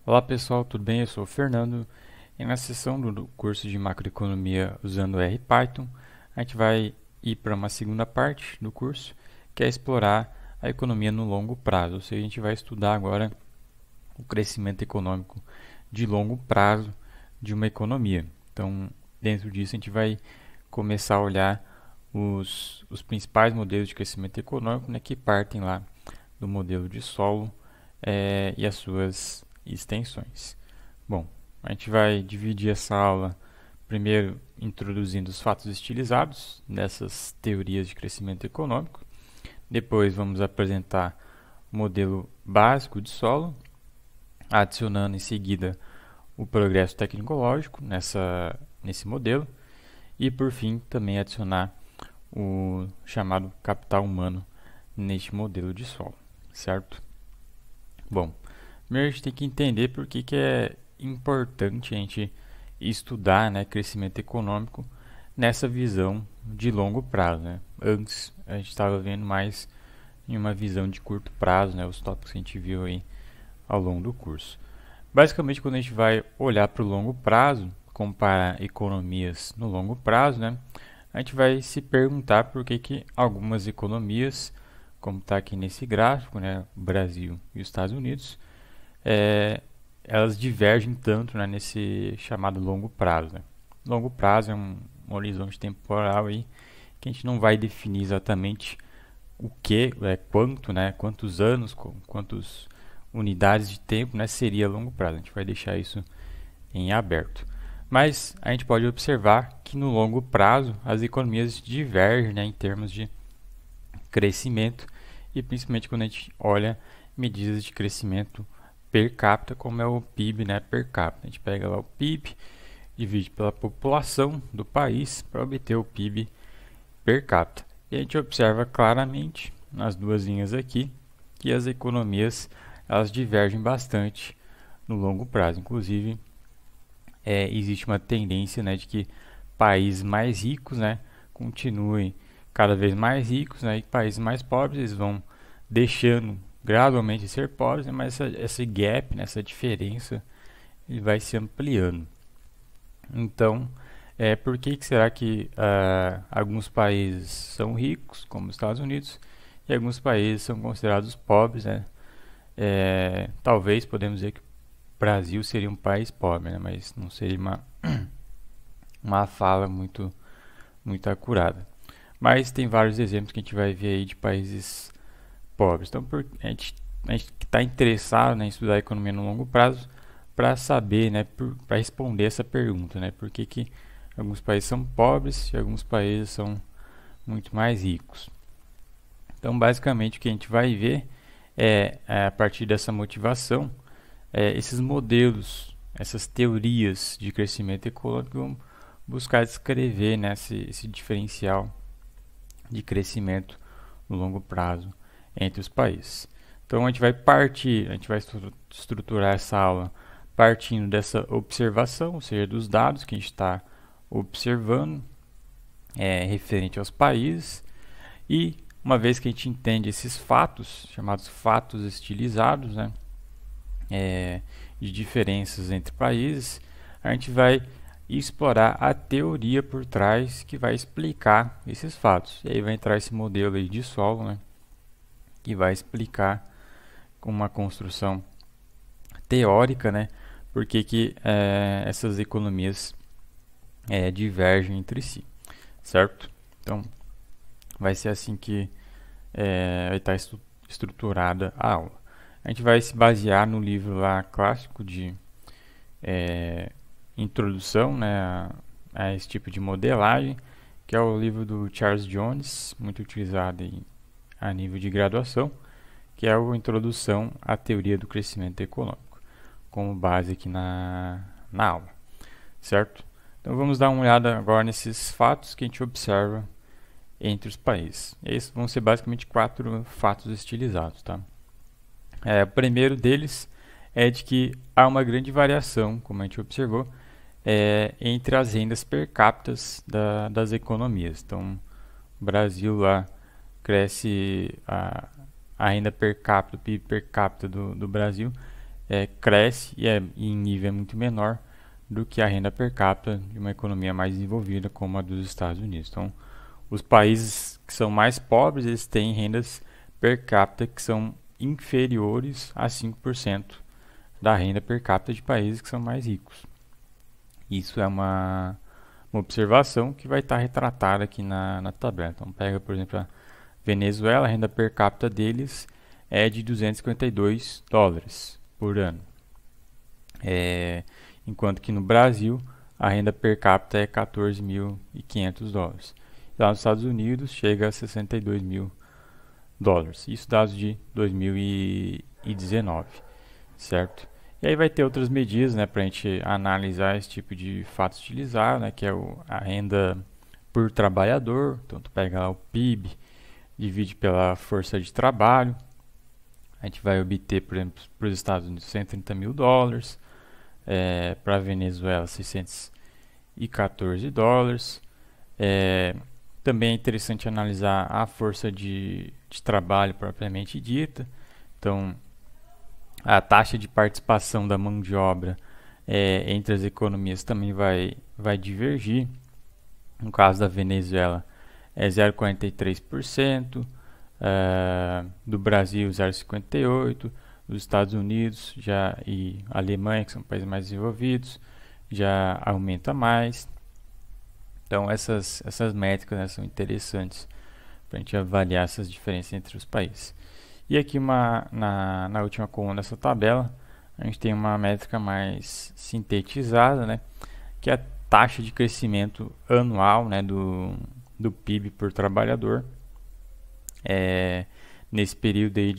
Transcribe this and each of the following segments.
Olá pessoal, tudo bem? Eu sou o Fernando e na sessão do curso de macroeconomia usando R Python, a gente vai ir para uma segunda parte do curso, que é explorar a economia no longo prazo. Ou seja, a gente vai estudar agora o crescimento econômico de longo prazo de uma economia. Então, dentro disso, a gente vai começar a olhar os principais modelos de crescimento econômico, né, que partem lá do modelo de solo e as suas extensões. Bom, a gente vai dividir essa aula primeiro introduzindo os fatos estilizados dessas teorias de crescimento econômico. Depois vamos apresentar o modelo básico de solo, adicionando em seguida o progresso tecnológico nesse modelo e por fim também adicionar o chamado capital humano neste modelo de solo, certo? Bom, primeiro a gente tem que entender por que é importante a gente estudar, né, crescimento econômico nessa visão de longo prazo, né? Antes a gente estava vendo mais em uma visão de curto prazo, né, os tópicos que a gente viu aí ao longo do curso. Basicamente, quando a gente vai olhar para o longo prazo, comparar economias no longo prazo, né, a gente vai se perguntar por que algumas economias, como está aqui nesse gráfico, né, o Brasil e os Estados Unidos, é, elas divergem tanto, né, nesse chamado longo prazo. Né? Longo prazo é um horizonte temporal aí que a gente não vai definir exatamente o que, quanto, né, quantos anos, quantas unidades de tempo, né, seria longo prazo. A gente vai deixar isso em aberto. Mas a gente pode observar que no longo prazo as economias divergem, né, em termos de crescimento e principalmente quando a gente olha medidas de crescimento per capita, como é o PIB, né, per capita. A gente pega lá o PIB, divide pela população do país para obter o PIB per capita. E a gente observa claramente nas duas linhas aqui que as economias elas divergem bastante no longo prazo. Inclusive, existe uma tendência, né, de que países mais ricos, né, continuem cada vez mais ricos, né, e países mais pobres eles vão deixando gradualmente de ser pobres, né, mas esse gap, né, essa diferença, ele vai se ampliando. Então, por que será que alguns países são ricos, como os Estados Unidos, e alguns países são considerados pobres, né? Talvez podemos dizer que o Brasil seria um país pobre, né? Mas não seria uma fala muito acurada. Mas tem vários exemplos que a gente vai ver aí de países pobres. Então, a gente está interessado, né, em estudar a economia no longo prazo para saber, né, para responder essa pergunta, né, por que alguns países são pobres e alguns países são muito mais ricos. Então, basicamente, o que a gente vai ver a partir dessa motivação, esses modelos, essas teorias de crescimento econômico vão buscar descrever, né, esse diferencial de crescimento no longo prazo entre os países. Então a gente vai partir, a gente vai estruturar essa aula partindo dessa observação, ou seja, dos dados que a gente está observando referente aos países, e uma vez que a gente entende esses fatos, chamados fatos estilizados, né, de diferenças entre países, a gente vai explorar a teoria por trás que vai explicar esses fatos. E aí vai entrar esse modelo aí de solo, né, que vai explicar com uma construção teórica, né, por que essas economias divergem entre si, certo? Então, vai ser assim que vai estar estruturada a aula. A gente vai se basear no livro lá clássico de introdução, né, a esse tipo de modelagem, que é o livro do Charles Jones, muito utilizado a nível de graduação, que é a Introdução à Teoria do Crescimento Econômico, como base aqui na aula, certo? Então vamos dar uma olhada agora nesses fatos que a gente observa entre os países. Esses vão ser basicamente 4 fatos estilizados, tá? O primeiro deles é de que há uma grande variação, como a gente observou, entre as rendas per capita das economias. Então, o Brasil lá cresce a renda per capita, o PIB per capita do Brasil cresce e em nível muito menor do que a renda per capita de uma economia mais desenvolvida como a dos Estados Unidos. Então, os países que são mais pobres, eles têm rendas per capita que são inferiores a 5% da renda per capita de países que são mais ricos. Isso é uma observação que vai estar retratada aqui na tabela. Então, pega, por exemplo, a Venezuela, a renda per capita deles é de $252 por ano. Enquanto que no Brasil, a renda per capita é $14.500. Lá nos Estados Unidos, chega a $62.000. Isso dados de 2019, certo? E aí vai ter outras medidas, né, para a gente analisar esse tipo de fatos utilizados, né, que é a renda por trabalhador. Então, tu pega lá o PIB, divide pela força de trabalho. A gente vai obter, por exemplo, para os Estados Unidos, $130.000. Para a Venezuela, $614. Também é interessante analisar a força de trabalho propriamente dita. Então, a taxa de participação da mão de obra entre as economias também vai divergir. No caso da Venezuela, é 0,43%, do Brasil 0,58%, dos Estados Unidos e Alemanha, que são países mais desenvolvidos, já aumenta mais. Então essas métricas, né, são interessantes para a gente avaliar essas diferenças entre os países. E aqui na última coluna dessa tabela, a gente tem uma métrica mais sintetizada, né, que é a taxa de crescimento anual, né, do PIB por trabalhador, nesse período aí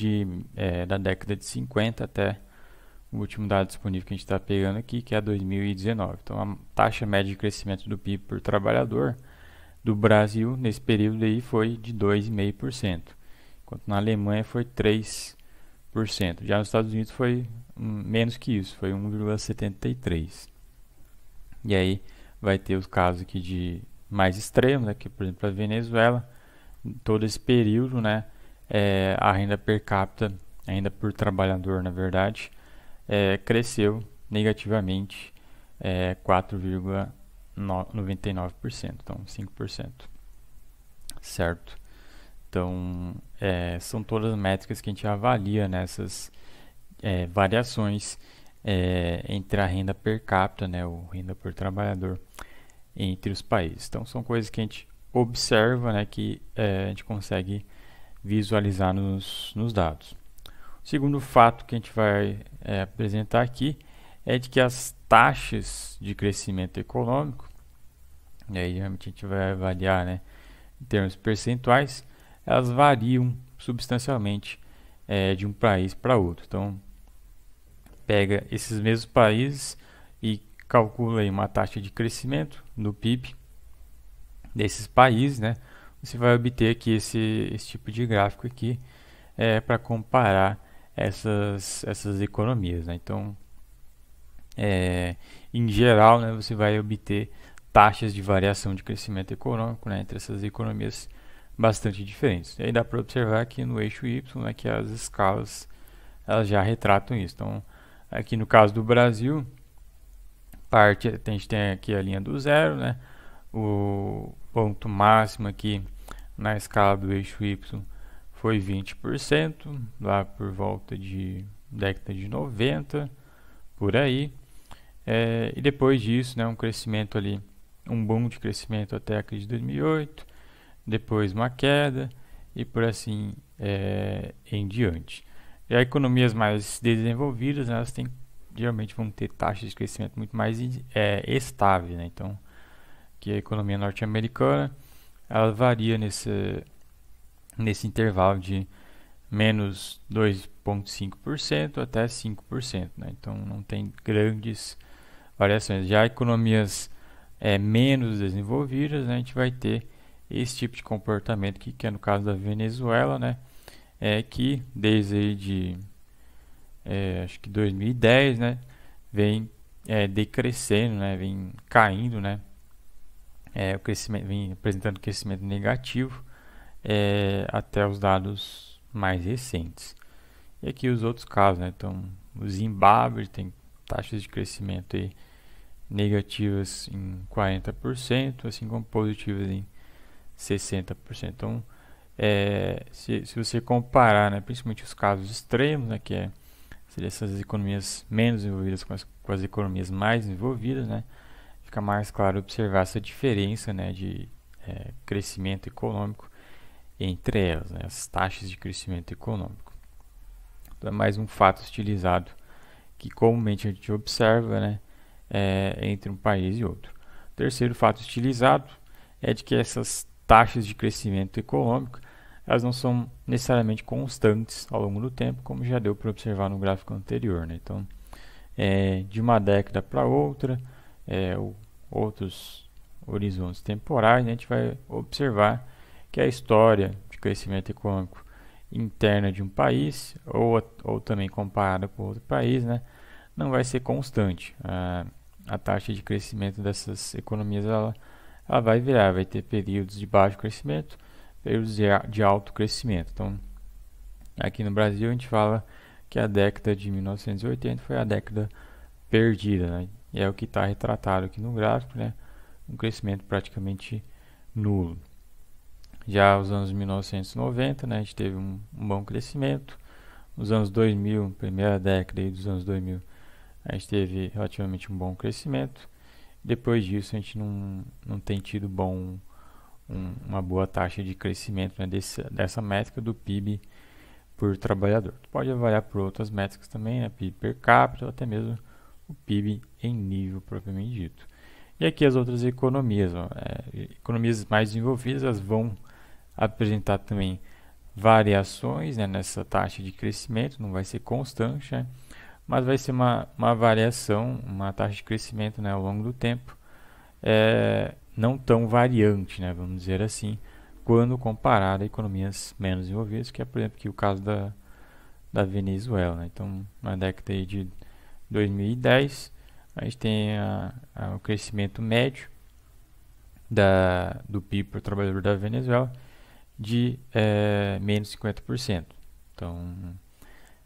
da década de 50 até o último dado disponível que a gente está pegando aqui, que é 2019. Então, a taxa média de crescimento do PIB por trabalhador do Brasil nesse período aí foi de 2,5%, enquanto na Alemanha foi 3%. Já nos Estados Unidos foi menos que isso, foi 1,73%. E aí vai ter os casos aqui de mais extremos, né, que, por exemplo, a Venezuela, todo esse período, né, a renda per capita, a renda por trabalhador, na verdade, cresceu negativamente 4,99%, então 5%, certo? Então, são todas as métricas que a gente avalia nessas variações entre a renda per capita, né, ou renda por trabalhador, entre os países. Então, são coisas que a gente observa, né, que a gente consegue visualizar nos dados. O segundo fato que a gente vai apresentar aqui é de que as taxas de crescimento econômico, e aí realmente a gente vai avaliar, né, em termos percentuais, elas variam substancialmente de um país para outro. Então, pega esses mesmos países e calcula aí uma taxa de crescimento do PIB desses países, né? Você vai obter aqui esse tipo de gráfico aqui para comparar essas economias, né? Então, em geral, né, você vai obter taxas de variação de crescimento econômico, né, entre essas economias bastante diferentes. E aí dá para observar que no eixo Y, né, que as escalas elas já retratam isso. Então, aqui no caso do Brasil, a gente tem aqui a linha do zero, né? O ponto máximo aqui na escala do eixo Y foi 20%, lá por volta de década de 90, por aí. E depois disso, né, um crescimento ali, um boom de crescimento até a crise de 2008, depois uma queda e por assim em diante. E as economias mais desenvolvidas, né, elas geralmente vão ter taxas de crescimento muito mais estáveis, né? Então, que a economia norte-americana ela varia nesse intervalo de menos 2,5% até 5%, né? Então não tem grandes variações. Já economias menos desenvolvidas, né, a gente vai ter esse tipo de comportamento que é no caso da Venezuela, né, que desde aí acho que 2010, né, vem decrescendo, né, vem caindo, né, o crescimento vem apresentando crescimento negativo até os dados mais recentes. E aqui os outros casos, né, então o Zimbábue tem taxas de crescimento aí negativas em 40%, assim como positivas em 60%. Então, se você comparar, né, principalmente os casos extremos, né, que seria essas economias menos desenvolvidas com as economias mais desenvolvidas, né, fica mais claro observar essa diferença, né, de crescimento econômico entre elas, né, as taxas de crescimento econômico. Então, é mais um fato estilizado que comumente a gente observa, né, entre um país e outro. O terceiro fato estilizado é de que essas taxas de crescimento econômico elas não são necessariamente constantes ao longo do tempo, como já deu para observar no gráfico anterior, né? Então, de uma década para outra, ou outros horizontes temporais, né, a gente vai observar que a história de crescimento econômico interna de um país, ou também comparada com outro país, né, não vai ser constante. A taxa de crescimento dessas economias ela vai virar, vai ter períodos de baixo crescimento, períodos de alto crescimento. Então, aqui no Brasil a gente fala que a década de 1980 foi a década perdida, né? E é o que está retratado aqui no gráfico, né? Um crescimento praticamente nulo. Já os anos 1990, né, a gente teve um bom crescimento. Nos anos 2000, primeira década aí dos anos 2000, a gente teve relativamente um bom crescimento. Depois disso, a gente não tem tido uma boa taxa de crescimento, né, dessa métrica do PIB por trabalhador. Tu pode avaliar por outras métricas também, né, PIB per capita ou até mesmo o PIB em nível propriamente dito. E aqui as outras economias, ó, economias mais desenvolvidas, elas vão apresentar também variações, né, nessa taxa de crescimento, não vai ser constante, né, mas vai ser uma variação, uma taxa de crescimento, né, ao longo do tempo, não tão variante, né, vamos dizer assim, quando comparado a economias menos desenvolvidas, que é, por exemplo, aqui o caso da Venezuela, né. Então, na década aí de 2010, a gente tem o crescimento médio do PIB por trabalhador da Venezuela de menos 50%. Então,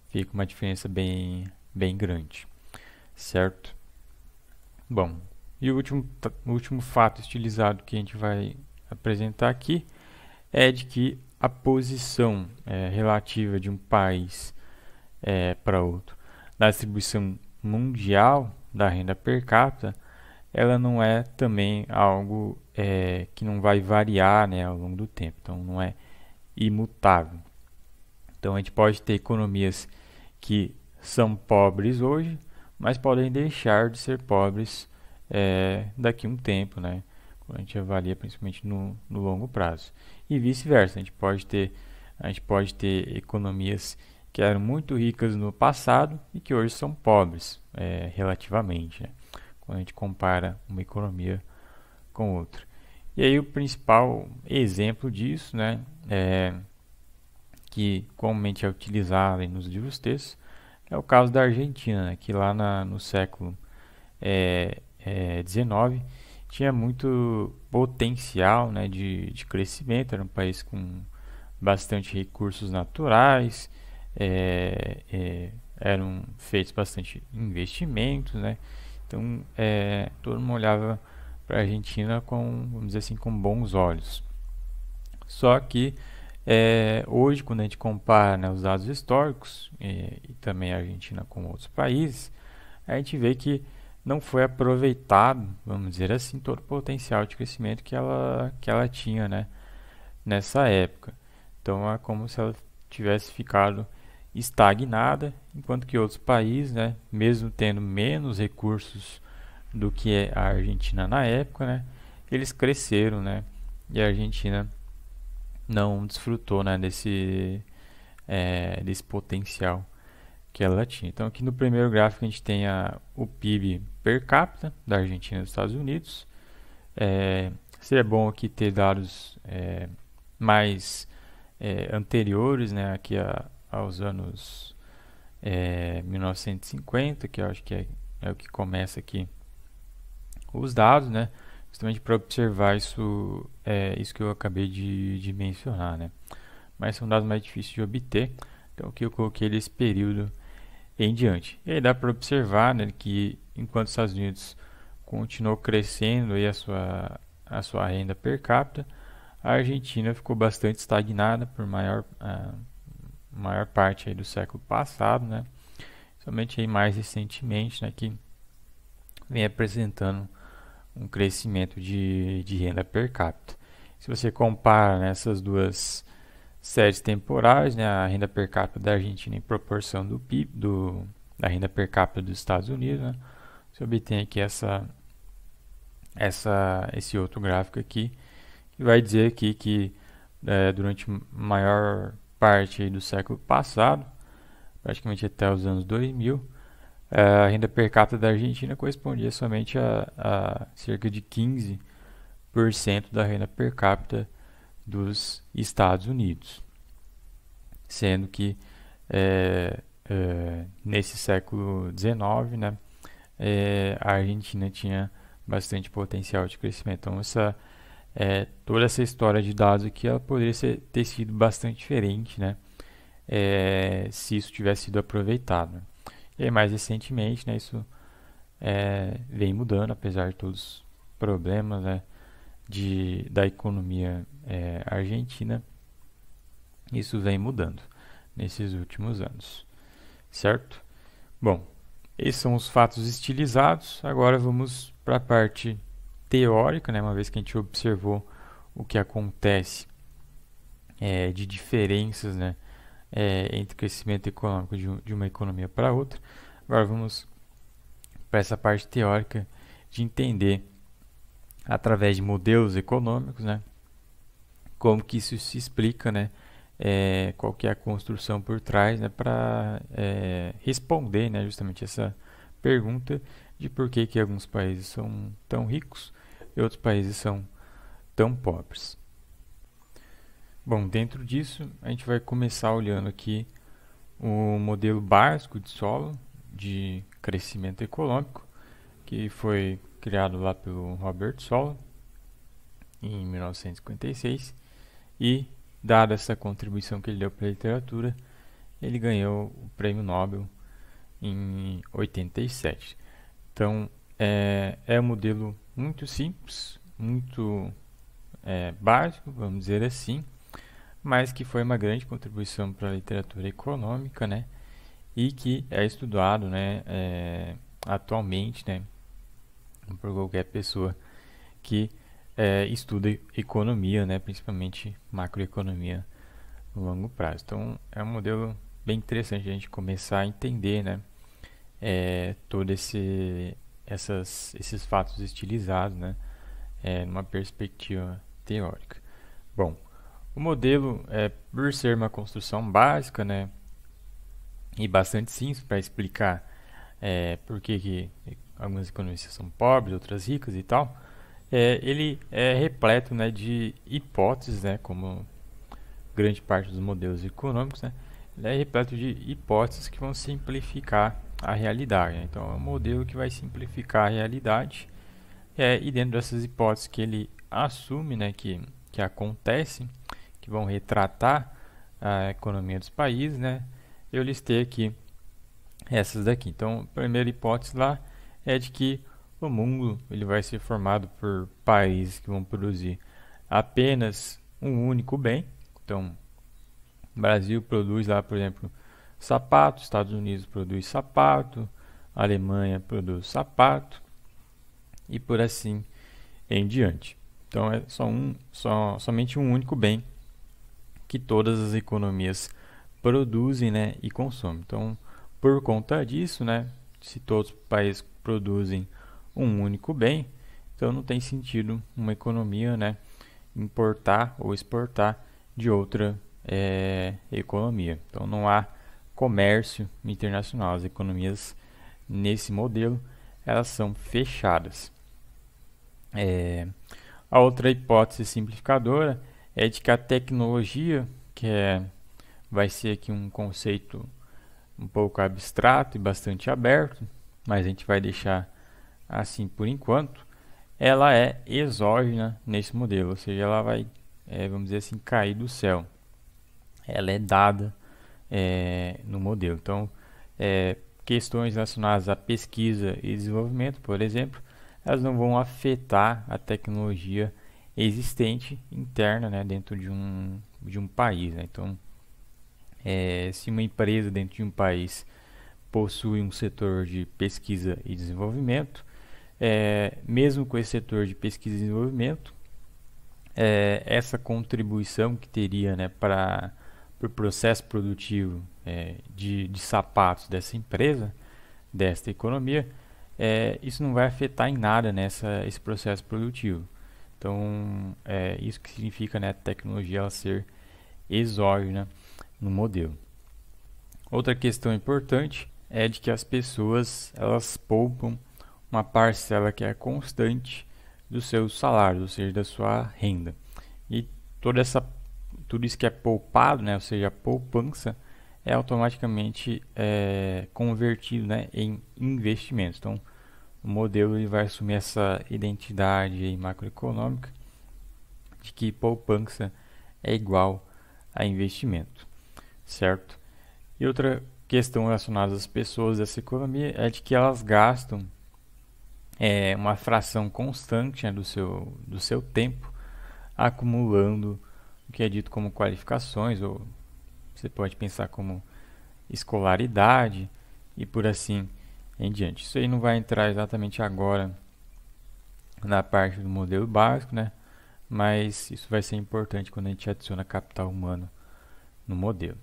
fica uma diferença bem grande, certo? Bom, e o último fato estilizado que a gente vai apresentar aqui é de que a posição relativa de um país para outro na distribuição mundial da renda per capita, ela não é também algo que não vai variar, né, ao longo do tempo. Então, não é imutável. Então, a gente pode ter economias que são pobres hoje, mas podem deixar de ser pobres daqui a um tempo, né? Quando a gente avalia principalmente no longo prazo. E vice-versa, a gente pode ter economias que eram muito ricas no passado e que hoje são pobres, relativamente, né? Quando a gente compara uma economia com outra. E aí o principal exemplo disso, né, que comumente é utilizado nos livros de texto, é o caso da Argentina, né, que lá no século XIX tinha muito potencial, né, de crescimento, era um país com bastante recursos naturais, eram feitos bastante investimentos, né? Então todo mundo olhava para a Argentina vamos dizer assim, com bons olhos. Só que hoje, quando a gente compara, né, os dados históricos e também a Argentina com outros países, a gente vê que não foi aproveitado, vamos dizer assim, todo o potencial de crescimento que ela tinha, né, nessa época. Então é como se ela tivesse ficado estagnada, enquanto que outros países, né, mesmo tendo menos recursos do que a Argentina na época, né, eles cresceram, né, e a Argentina não desfrutou, né, desse potencial que ela tinha. Então aqui no primeiro gráfico a gente tem o PIB per capita da Argentina e dos Estados Unidos. Seria bom aqui ter dados mais anteriores, né, aqui aos anos 1950, que eu acho que é o que começa aqui os dados, né, justamente para observar isso que eu acabei de mencionar, né. Mas são dados mais difíceis de obter, então aqui eu coloquei esse período em diante. E aí dá para observar, né, que enquanto os Estados Unidos continuou crescendo aí a sua renda per capita, a Argentina ficou bastante estagnada por maior parte aí do século passado, né? Somente aí mais recentemente, né, que vem apresentando um crescimento de renda per capita. Se você compara, né, essas duas séries temporais, né, a renda per capita da Argentina em proporção do PIB, da renda per capita dos Estados Unidos, né, você obtém aqui esse outro gráfico aqui, que vai dizer aqui que durante a maior parte aí do século passado, praticamente até os anos 2000, a renda per capita da Argentina correspondia somente a cerca de 15% da renda per capita dos Estados Unidos, sendo que nesse século XIX, né, a Argentina tinha bastante potencial de crescimento. Então, toda essa história de dados aqui, ela poderia ter sido bastante diferente, né, se isso tivesse sido aproveitado, né? E aí, mais recentemente, né, isso vem mudando, apesar de todos os problemas, né, da economia argentina. Isso vem mudando nesses últimos anos, certo? Bom, esses são os fatos estilizados. Agora vamos para a parte teórica, né? Uma vez que a gente observou o que acontece de diferenças, né, entre crescimento econômico de uma economia para outra. Agora vamos para essa parte teórica de entender, através de modelos econômicos, né, como que isso se explica, né, qual que é a construção por trás, né, para responder, né, justamente essa pergunta de por que alguns países são tão ricos e outros países são tão pobres. Bom, dentro disso, a gente vai começar olhando aqui o modelo básico de solo de crescimento econômico, que foi criado lá pelo Robert Solow em 1956, e dada essa contribuição que ele deu para a literatura, ele ganhou o Prêmio Nobel em 87. Então, é um modelo muito simples, muito básico, vamos dizer assim, mas que foi uma grande contribuição para a literatura econômica, né? E que é estudado, né, atualmente, né, por qualquer pessoa que estuda economia, né, principalmente macroeconomia no longo prazo. Então, é um modelo bem interessante a gente começar a entender, né, todos esses fatos estilizados, né, numa perspectiva teórica. Bom, o modelo, por ser uma construção básica, né, e bastante simples para explicar por que algumas economias são pobres, outras ricas e tal, ele é repleto, né, de hipóteses, né, como grande parte dos modelos econômicos, né, ele é repleto de hipóteses que vão simplificar a realidade, né? Então, é um modelo que vai simplificar a realidade, e dentro dessas hipóteses que ele assume, né, que acontecem, que vão retratar a economia dos países, né, eu listei aqui essas daqui. Então, a primeira hipótese lá é de que o mundo ele vai ser formado por países que vão produzir apenas um único bem. Então, o Brasil produz lá, por exemplo, sapato, Estados Unidos produz sapato, a Alemanha produz sapato e por assim em diante. Então, é somente um único bem que todas as economias produzem, né, e consomem. Então, por conta disso, né, se todos os países produzem um único bem, então não tem sentido uma economia, né, importar ou exportar de outra economia. Então, não há comércio internacional. As economias nesse modelo elas são fechadas. A outra hipótese simplificadora é de que a tecnologia, vai ser aqui um conceito um pouco abstrato e bastante aberto, mas a gente vai deixar assim por enquanto, ela é exógena nesse modelo, ou seja, ela vai, vamos dizer assim, cair do céu. Ela é dada no modelo. Então, questões relacionadas à pesquisa e desenvolvimento, por exemplo, elas não vão afetar a tecnologia existente interna, né, dentro de um país, né? Então, se uma empresa dentro de um país possui um setor de pesquisa e desenvolvimento, mesmo com esse setor de pesquisa e desenvolvimento, essa contribuição que teria, né, para o processo produtivo de sapatos dessa empresa, desta economia, isso não vai afetar em nada esse processo produtivo. Então, isso que significa, né, a tecnologia ela ser exógena no modelo. Outra questão importante é de que as pessoas elas poupam uma parcela que é constante do seu salário, ou seja, da sua renda. E tudo isso que é poupado, né, ou seja, a poupança, é automaticamente convertido, né, em investimentos. Então, o modelo ele vai assumir essa identidade aí macroeconômica de que poupança é igual a investimento, certo? E outra questão relacionada às pessoas dessa economia é de que elas gastam uma fração constante, né, do seu tempo acumulando o que é dito como qualificações, ou você pode pensar como escolaridade e por assim em diante. Isso aí não vai entrar exatamente agora na parte do modelo básico, né? Mas isso vai ser importante quando a gente adiciona capital humano no modelo.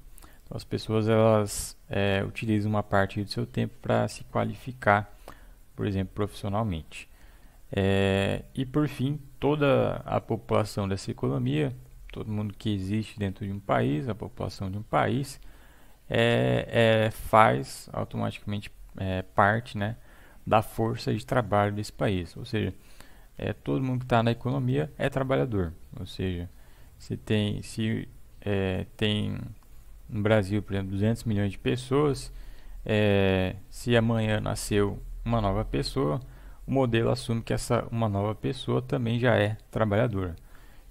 Então, as pessoas elas utilizam uma parte do seu tempo para se qualificar, por exemplo, profissionalmente. E por fim, toda a população dessa economia, todo mundo que existe dentro de um país, a população de um país, faz automaticamente parte, né, da força de trabalho desse país. Ou seja, todo mundo que está na economia é trabalhador. Ou seja, se tem no Brasil, por exemplo, 200 milhões de pessoas, se amanhã nasceu uma nova pessoa, o modelo assume que essa uma nova pessoa também já é trabalhadora,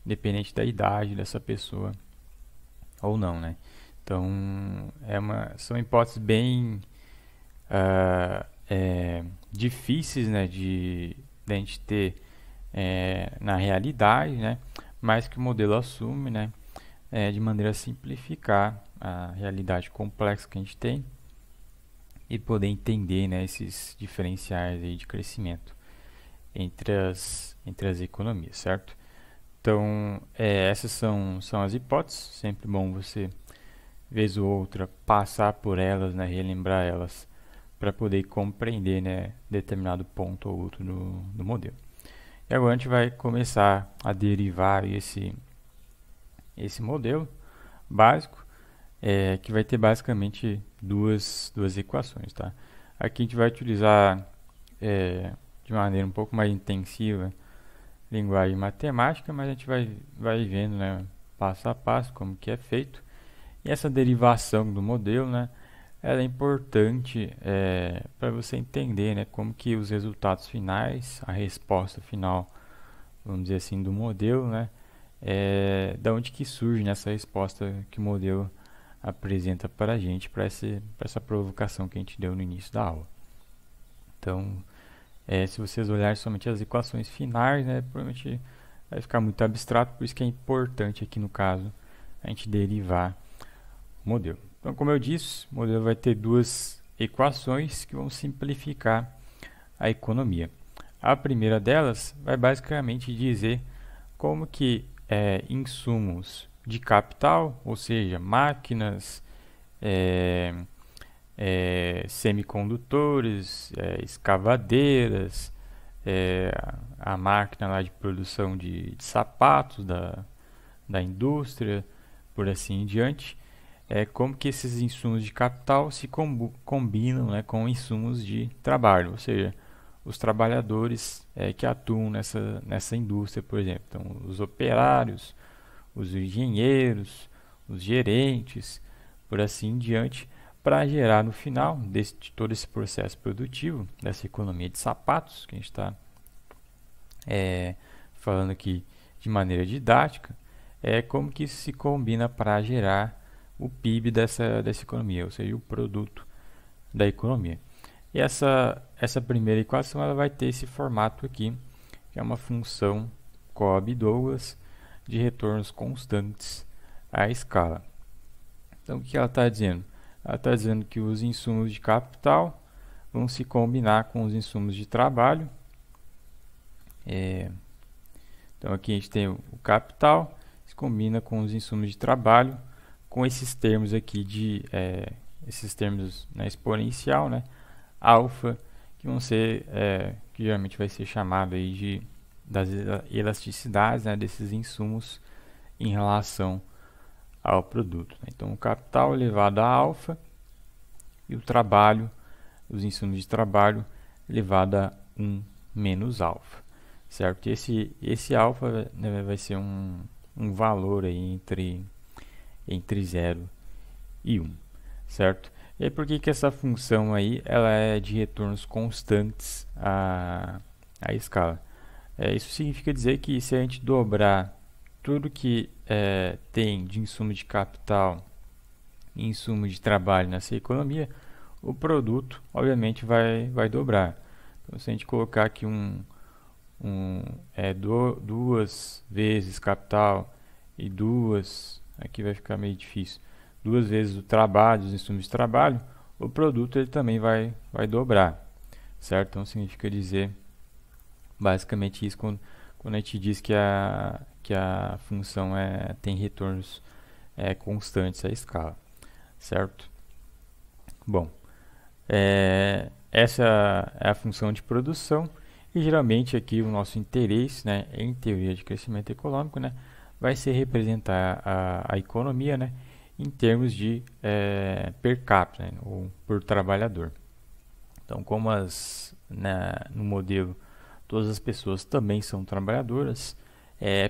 independente da idade dessa pessoa ou não, né? Então, são hipóteses bem difíceis, né, de a gente ter na realidade, né, mas que o modelo assume, né, de maneira a simplificar a realidade complexa que a gente tem e poder entender, né, esses diferenciais aí de crescimento entre as economias, certo? Então, essas são as hipóteses. Sempre bom você, vez ou outra, passar por elas, né, relembrar elas, para poder compreender, né, determinado ponto ou outro do modelo. E agora a gente vai começar a derivar esse modelo básico, que vai ter basicamente duas equações, tá? Aqui a gente vai utilizar de maneira um pouco mais intensiva linguagem matemática, mas a gente vai vendo, né, passo a passo como que é feito. E essa derivação do modelo, né, ela é importante para você entender, né, como que os resultados finais, a resposta final, vamos dizer assim, do modelo, né, da onde que surge nessa resposta que o modelo apresenta para a gente, para essa provocação que a gente deu no início da aula. Então, se vocês olharem somente as equações finais, né, provavelmente vai ficar muito abstrato, por isso que é importante aqui no caso a gente derivar o modelo. Então, como eu disse, o modelo vai ter duas equações que vão simplificar a economia. A primeira delas vai basicamente dizer como que insumos de capital, ou seja, máquinas, semicondutores, escavadeiras, a máquina lá de produção de sapatos da indústria, por assim em diante, como que esses insumos de capital se combinam, né, com insumos de trabalho, ou seja, os trabalhadores que atuam nessa indústria, por exemplo. Então, os operários, os engenheiros, os gerentes, por assim em diante, para gerar no final de todo esse processo produtivo, dessa economia de sapatos, que a gente está falando aqui de maneira didática, como que isso se combina para gerar o PIB dessa economia, ou seja, o produto da economia. E essa primeira equação ela vai ter esse formato aqui, que é uma função Cobb-Douglas de retornos constantes à escala. Então, o que ela está dizendo? Ela está dizendo que os insumos de capital vão se combinar com os insumos de trabalho. Então, aqui a gente tem o capital, se combina com os insumos de trabalho, com esses termos aqui esses termos na exponencial, né? Alfa, que vão ser, que geralmente vai ser chamado aí das elasticidades, né, desses insumos em relação ao produto. Então, o capital elevado a alfa e o trabalho, os insumos de trabalho elevado a 1 menos alfa, certo? Esse alfa, né, vai ser um valor aí entre 0 e 1, certo? E aí, por que essa função aí ela é de retornos constantes à escala? Isso significa dizer que se a gente dobrar tudo que tem de insumo de capital e insumo de trabalho nessa economia, o produto obviamente vai dobrar. Então, se a gente colocar aqui duas vezes capital e aqui vai ficar meio difícil, duas vezes o trabalho, os insumos de trabalho, o produto ele também vai dobrar, certo? Então significa dizer basicamente isso quando a gente diz que a função tem retornos constantes à escala, certo? Bom, essa é a função de produção e geralmente aqui o nosso interesse, né, em teoria de crescimento econômico, né, vai ser representar a economia, né, em termos de per capita, né, ou por trabalhador. Então, como no modelo todas as pessoas também são trabalhadoras,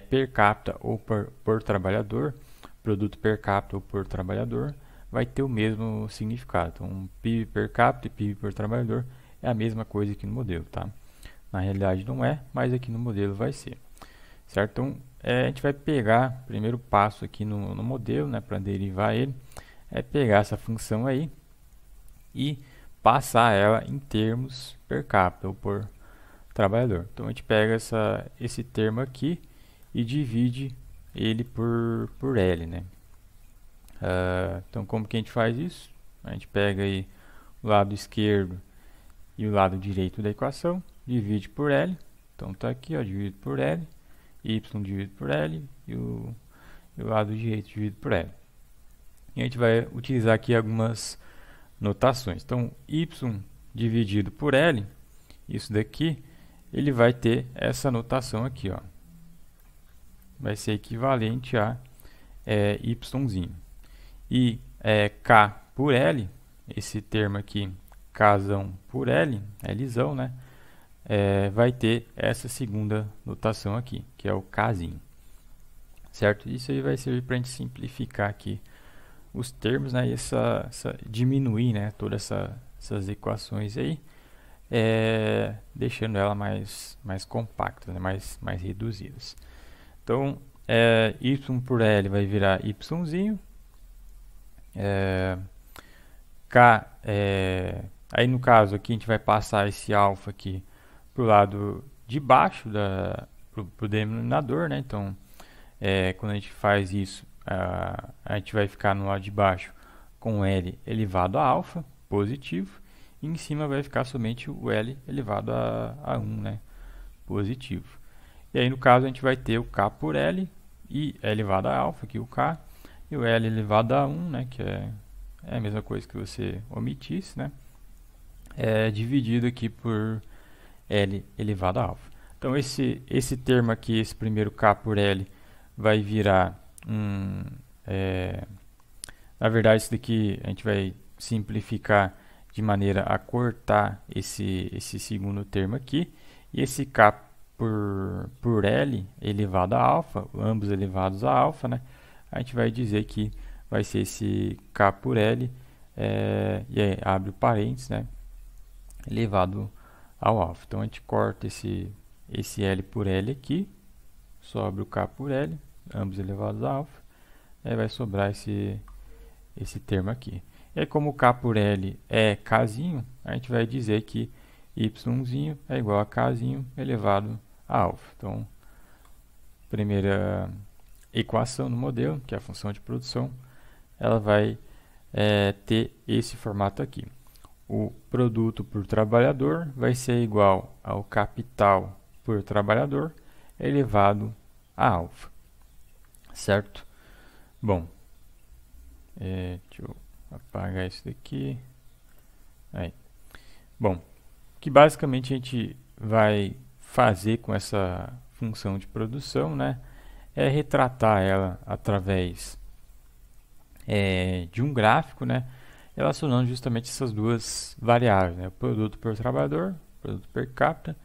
per capita ou por trabalhador, produto per capita ou por trabalhador, vai ter o mesmo significado. Então, PIB per capita e PIB por trabalhador é a mesma coisa aqui no modelo, tá? Na realidade não é, mas aqui no modelo vai ser, certo? Então, a gente vai pegar o primeiro passo aqui no modelo, né, para derivar ele, pegar essa função aí e passar ela em termos per capita ou por trabalhador. Então, a gente pega esse termo aqui e divide ele por L, né? Então, como que a gente faz isso? A gente pega aí o lado esquerdo e o lado direito da equação, divide por L. Então, está aqui, ó, dividido por L, y dividido por L e o lado direito dividido por L. E a gente vai utilizar aqui algumas notações. Então, y dividido por L, isso daqui, ele vai ter essa notação aqui, ó. Vai ser equivalente a yzinho. E K por L, esse termo aqui, Kzão por L, Lzão, né? Vai ter essa segunda notação aqui, que é o Kzinho. Certo? Isso aí vai servir para a gente simplificar aqui os termos, né? E diminuir, né, todas essas equações aí, deixando ela mais compactas, né? mais reduzidas. Então, y por L vai virar yzinho. K, aí no caso aqui a gente vai passar esse alfa aqui para o lado de baixo, pro denominador, né? Então, quando a gente faz isso, a gente vai ficar no lado de baixo com L elevado a alfa, positivo, e em cima vai ficar somente o L elevado a 1, né? Positivo. E aí no caso a gente vai ter o K por L e elevado a alfa, aqui o K, e o L elevado a 1, né, que é a mesma coisa que você omitisse, né, dividido aqui por L elevado a alfa. Então esse termo aqui, esse primeiro K por L, vai virar na verdade isso daqui a gente vai simplificar de maneira a cortar esse segundo termo aqui, e esse K por L elevado a alfa, ambos elevados a alfa, né? A gente vai dizer que vai ser esse K por L, e aí abre o parênteses, né? Elevado ao alfa. Então a gente corta esse L por L aqui, sobra o K por L, ambos elevados a alfa, vai sobrar esse termo aqui. E aí, como K por L é Kzinho, a gente vai dizer que Yzinho é igual a Kzinho elevado a alfa. Então, primeira equação no modelo, que é a função de produção, ela vai ter esse formato aqui. O produto por trabalhador vai ser igual ao capital por trabalhador elevado a alfa, certo? Bom, deixa eu apagar isso daqui. Aí. Bom, o que basicamente a gente vai fazer com essa função de produção, né, é retratar ela através de um gráfico, né, relacionando justamente essas duas variáveis, né, o produto por trabalhador, produto per capita,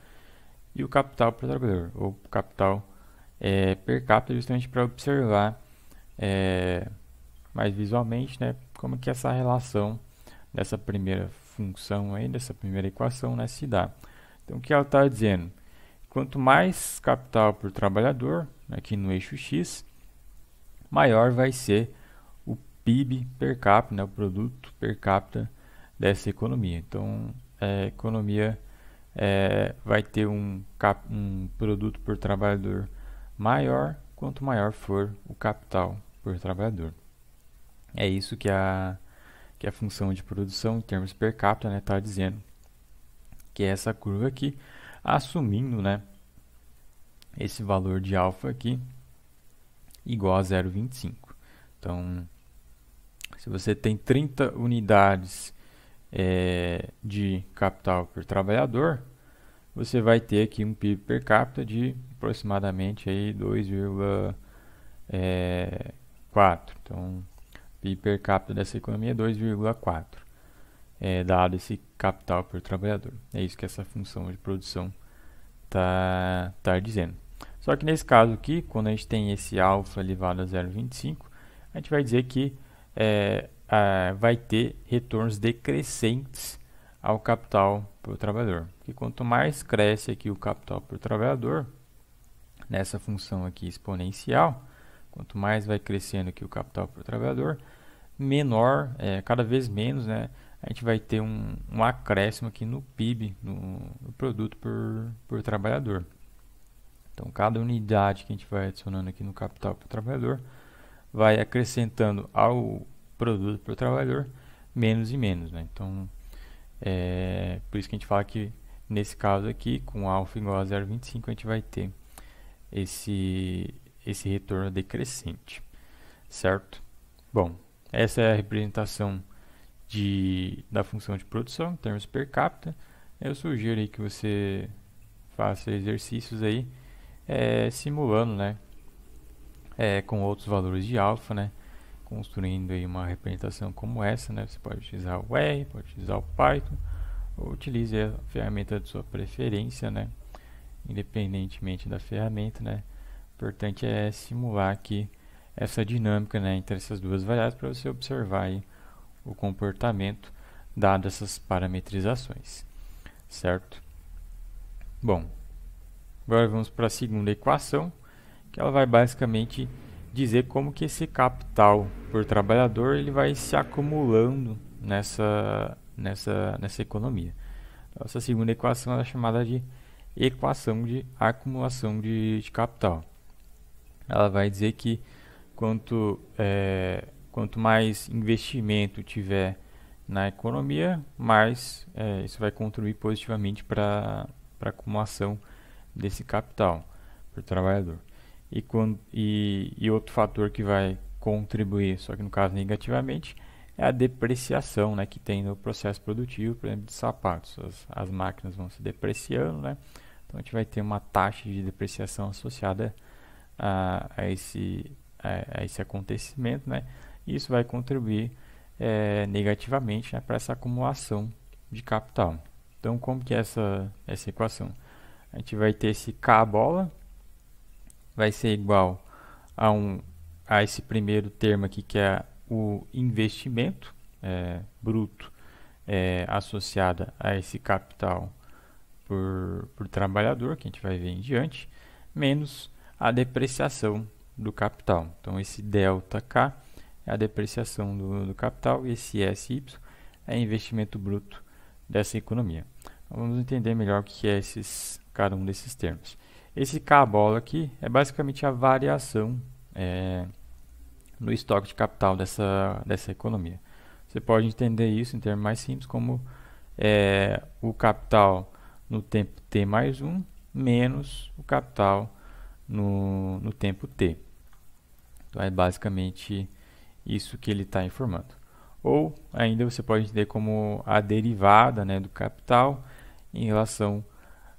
e o capital por trabalhador, ou capital per capita, justamente para observar mais visualmente, né, como que essa relação dessa primeira função aí, dessa primeira equação, né, se dá. Então, o que ela está dizendo? Quanto mais capital por trabalhador, aqui no eixo X, maior vai ser o PIB per capita, né, o produto per capita dessa economia. Então, a economia vai ter um produto por trabalhador maior, quanto maior for o capital por trabalhador. É isso que a função de produção em termos per capita está dizendo, que é essa curva aqui, assumindo, né, esse valor de alfa aqui igual a 0,25. Então, se você tem 30 unidades de capital por trabalhador, você vai ter aqui um PIB per capita de aproximadamente 2,4. Então, o PIB per capita dessa economia é 2,4, dado esse capital por trabalhador. É isso que essa função de produção está dizendo. Só que nesse caso aqui, quando a gente tem esse alfa elevado a 0,25, a gente vai dizer que vai ter retornos decrescentes ao capital por trabalhador. Porque quanto mais cresce aqui o capital por trabalhador, nessa função aqui exponencial, quanto mais vai crescendo aqui o capital por trabalhador, menor, cada vez menos, né, a gente vai ter um acréscimo aqui no PIB, no produto por trabalhador. Então, cada unidade que a gente vai adicionando aqui no capital por trabalhador vai acrescentando ao produto por trabalhador menos e menos, né? Então, por isso que a gente fala que nesse caso aqui, com alfa igual a 0,25, a gente vai ter esse retorno decrescente, certo? Bom, essa é a representação da função de produção em termos per capita. Eu sugiro aí que você faça exercícios aí simulando, né, com outros valores de alfa, né, construindo aí uma representação como essa, né. Você pode utilizar o R, pode utilizar o Python, ou utilize a ferramenta de sua preferência, né, independentemente da ferramenta, né. O importante é simular aqui essa dinâmica, né, entre essas duas variáveis para você observar aí o comportamento dado essas parametrizações, certo? Bom, agora vamos para a segunda equação, que ela vai basicamente dizer como que esse capital por trabalhador ele vai se acumulando nessa economia. Então, essa segunda equação é chamada de equação de acumulação de capital. Ela vai dizer que quanto mais investimento tiver na economia, mais isso vai contribuir positivamente para a acumulação desse capital por trabalhador. E outro fator que vai contribuir, só que no caso negativamente, é a depreciação, né, que tem no processo produtivo, por exemplo, de sapatos. As máquinas vão se depreciando, né? Então a gente vai ter uma taxa de depreciação associada a esse acontecimento, né? E isso vai contribuir negativamente, né, para essa acumulação de capital. Então, como que é essa equação? A gente vai ter esse K bola, vai ser igual a esse primeiro termo aqui, que é o investimento bruto associado a esse capital por trabalhador, que a gente vai ver em diante, menos a depreciação do capital. Então, esse delta K é a depreciação do capital e esse SY é investimento bruto dessa economia. Então, vamos entender melhor o que é cada um desses termos. Esse K bola aqui é basicamente a variação no estoque de capital dessa economia. Você pode entender isso em termos mais simples como o capital no tempo t mais 1 menos o capital no tempo t. Então é basicamente isso que ele está informando. Ou ainda você pode entender como a derivada, né, do capital em relação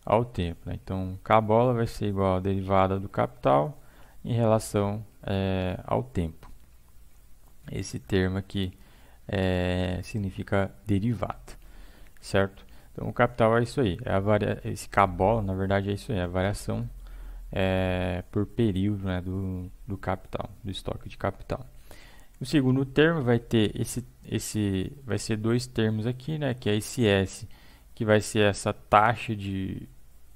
ao tempo. Né? Então K bola vai ser igual à derivada do capital em relação ao tempo. Esse termo aqui significa derivada, certo? Então o capital é isso aí, esse K bola na verdade é isso aí, é a variação por período, né, do capital, do estoque de capital. O segundo termo vai ter vai ser dois termos aqui, né, que é esse S, que vai ser essa taxa de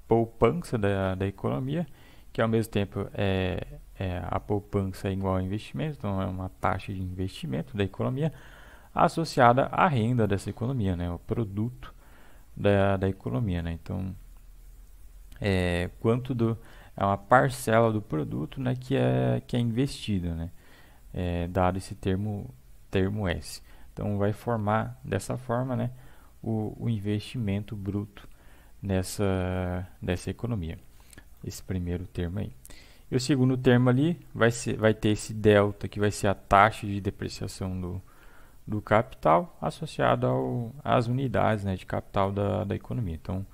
poupança da economia, que ao mesmo tempo a poupança é igual ao investimento, então é uma taxa de investimento da economia associada à renda dessa economia, né, o produto da economia, né? Então é uma parcela do produto, né, que é investida, né, dado esse termo S. Então vai formar dessa forma, né, o investimento bruto dessa economia. Esse primeiro termo aí. E o segundo termo ali vai ter esse delta, que vai ser a taxa de depreciação do capital associado às unidades, né, de capital da economia. Então,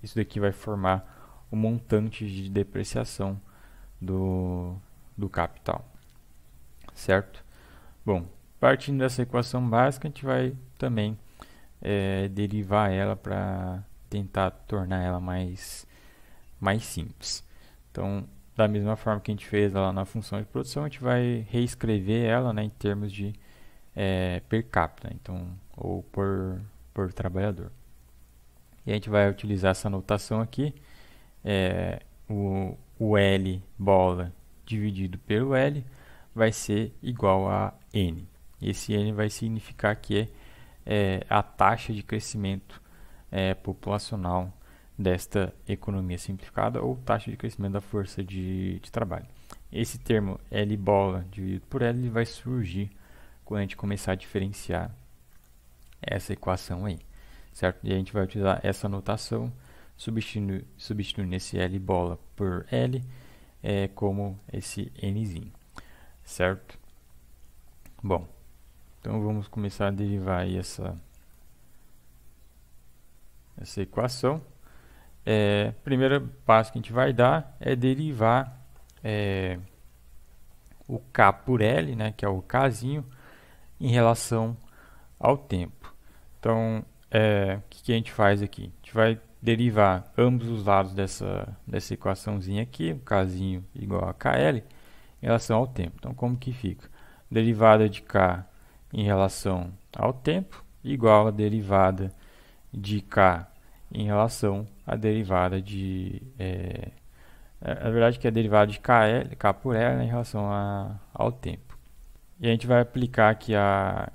isso daqui vai formar o montante de depreciação do capital, certo? Bom, partindo dessa equação básica, a gente vai também derivar ela para tentar tornar ela mais simples. Então, da mesma forma que a gente fez lá na função de produção, a gente vai reescrever ela, né, em termos de per capita, então, ou por trabalhador. E a gente vai utilizar essa notação aqui, o L bola dividido pelo L vai ser igual a N. Esse N vai significar que é a taxa de crescimento populacional desta economia simplificada ou taxa de crescimento da força de trabalho. Esse termo L bola dividido por L vai surgir quando a gente começar a diferenciar essa equação aí, certo? E a gente vai utilizar essa notação substituindo esse L bola por L como esse Nzinho, certo? Bom, então vamos começar a derivar aí essa equação. Primeiro passo que a gente vai dar é derivar o K por L, né, que é o Kzinho, em relação ao tempo. Então, o que a gente faz aqui? A gente vai derivar ambos os lados dessa equaçãozinha aqui, o Kzinho igual a KL, em relação ao tempo. Então, como que fica? Derivada de K em relação ao tempo igual a derivada de K em relação à derivada de... na verdade, que é a derivada de K por L, né, em relação ao tempo. E a gente vai aplicar aqui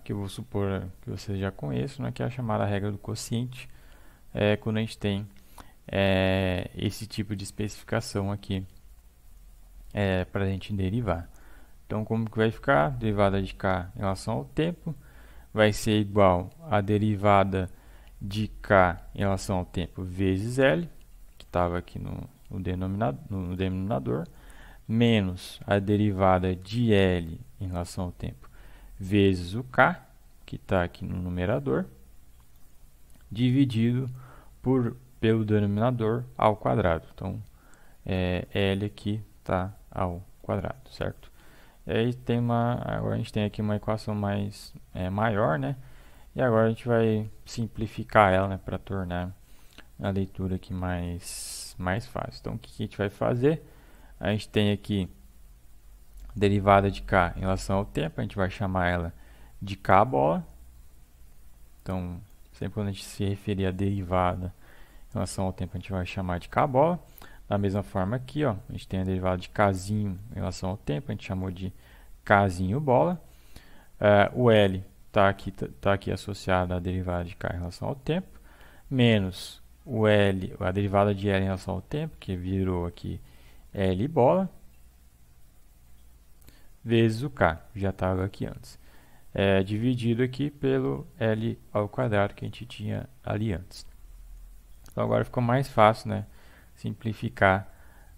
que eu vou supor que vocês já conheçam, né, que é a chamada regra do quociente, quando a gente tem esse tipo de especificação aqui para a gente derivar. Então, como que vai ficar? Derivada de K em relação ao tempo vai ser igual a derivada de K em relação ao tempo vezes L, que estava aqui no denominador, menos a derivada de L em relação ao tempo vezes o K, que está aqui no numerador, dividido pelo denominador ao quadrado. Então, L aqui está ao quadrado, certo? E aí agora a gente tem aqui uma equação maior, né? E agora a gente vai simplificar ela, né, para tornar a leitura aqui mais fácil. Então, o que a gente vai fazer? A gente tem aqui derivada de K em relação ao tempo, a gente vai chamar ela de K bola. Então, sempre quando a gente se referir à derivada em relação ao tempo, a gente vai chamar de K bola. Da mesma forma aqui, ó, a gente tem a derivada de Kzinho em relação ao tempo, a gente chamou de Kzinho bola. O L tá aqui associado à derivada de K em relação ao tempo, menos o L, a derivada de L em relação ao tempo, que virou aqui L bola, vezes o K, já estava aqui antes. Dividido aqui pelo L ao quadrado que a gente tinha ali antes. Então agora ficou mais fácil, né, simplificar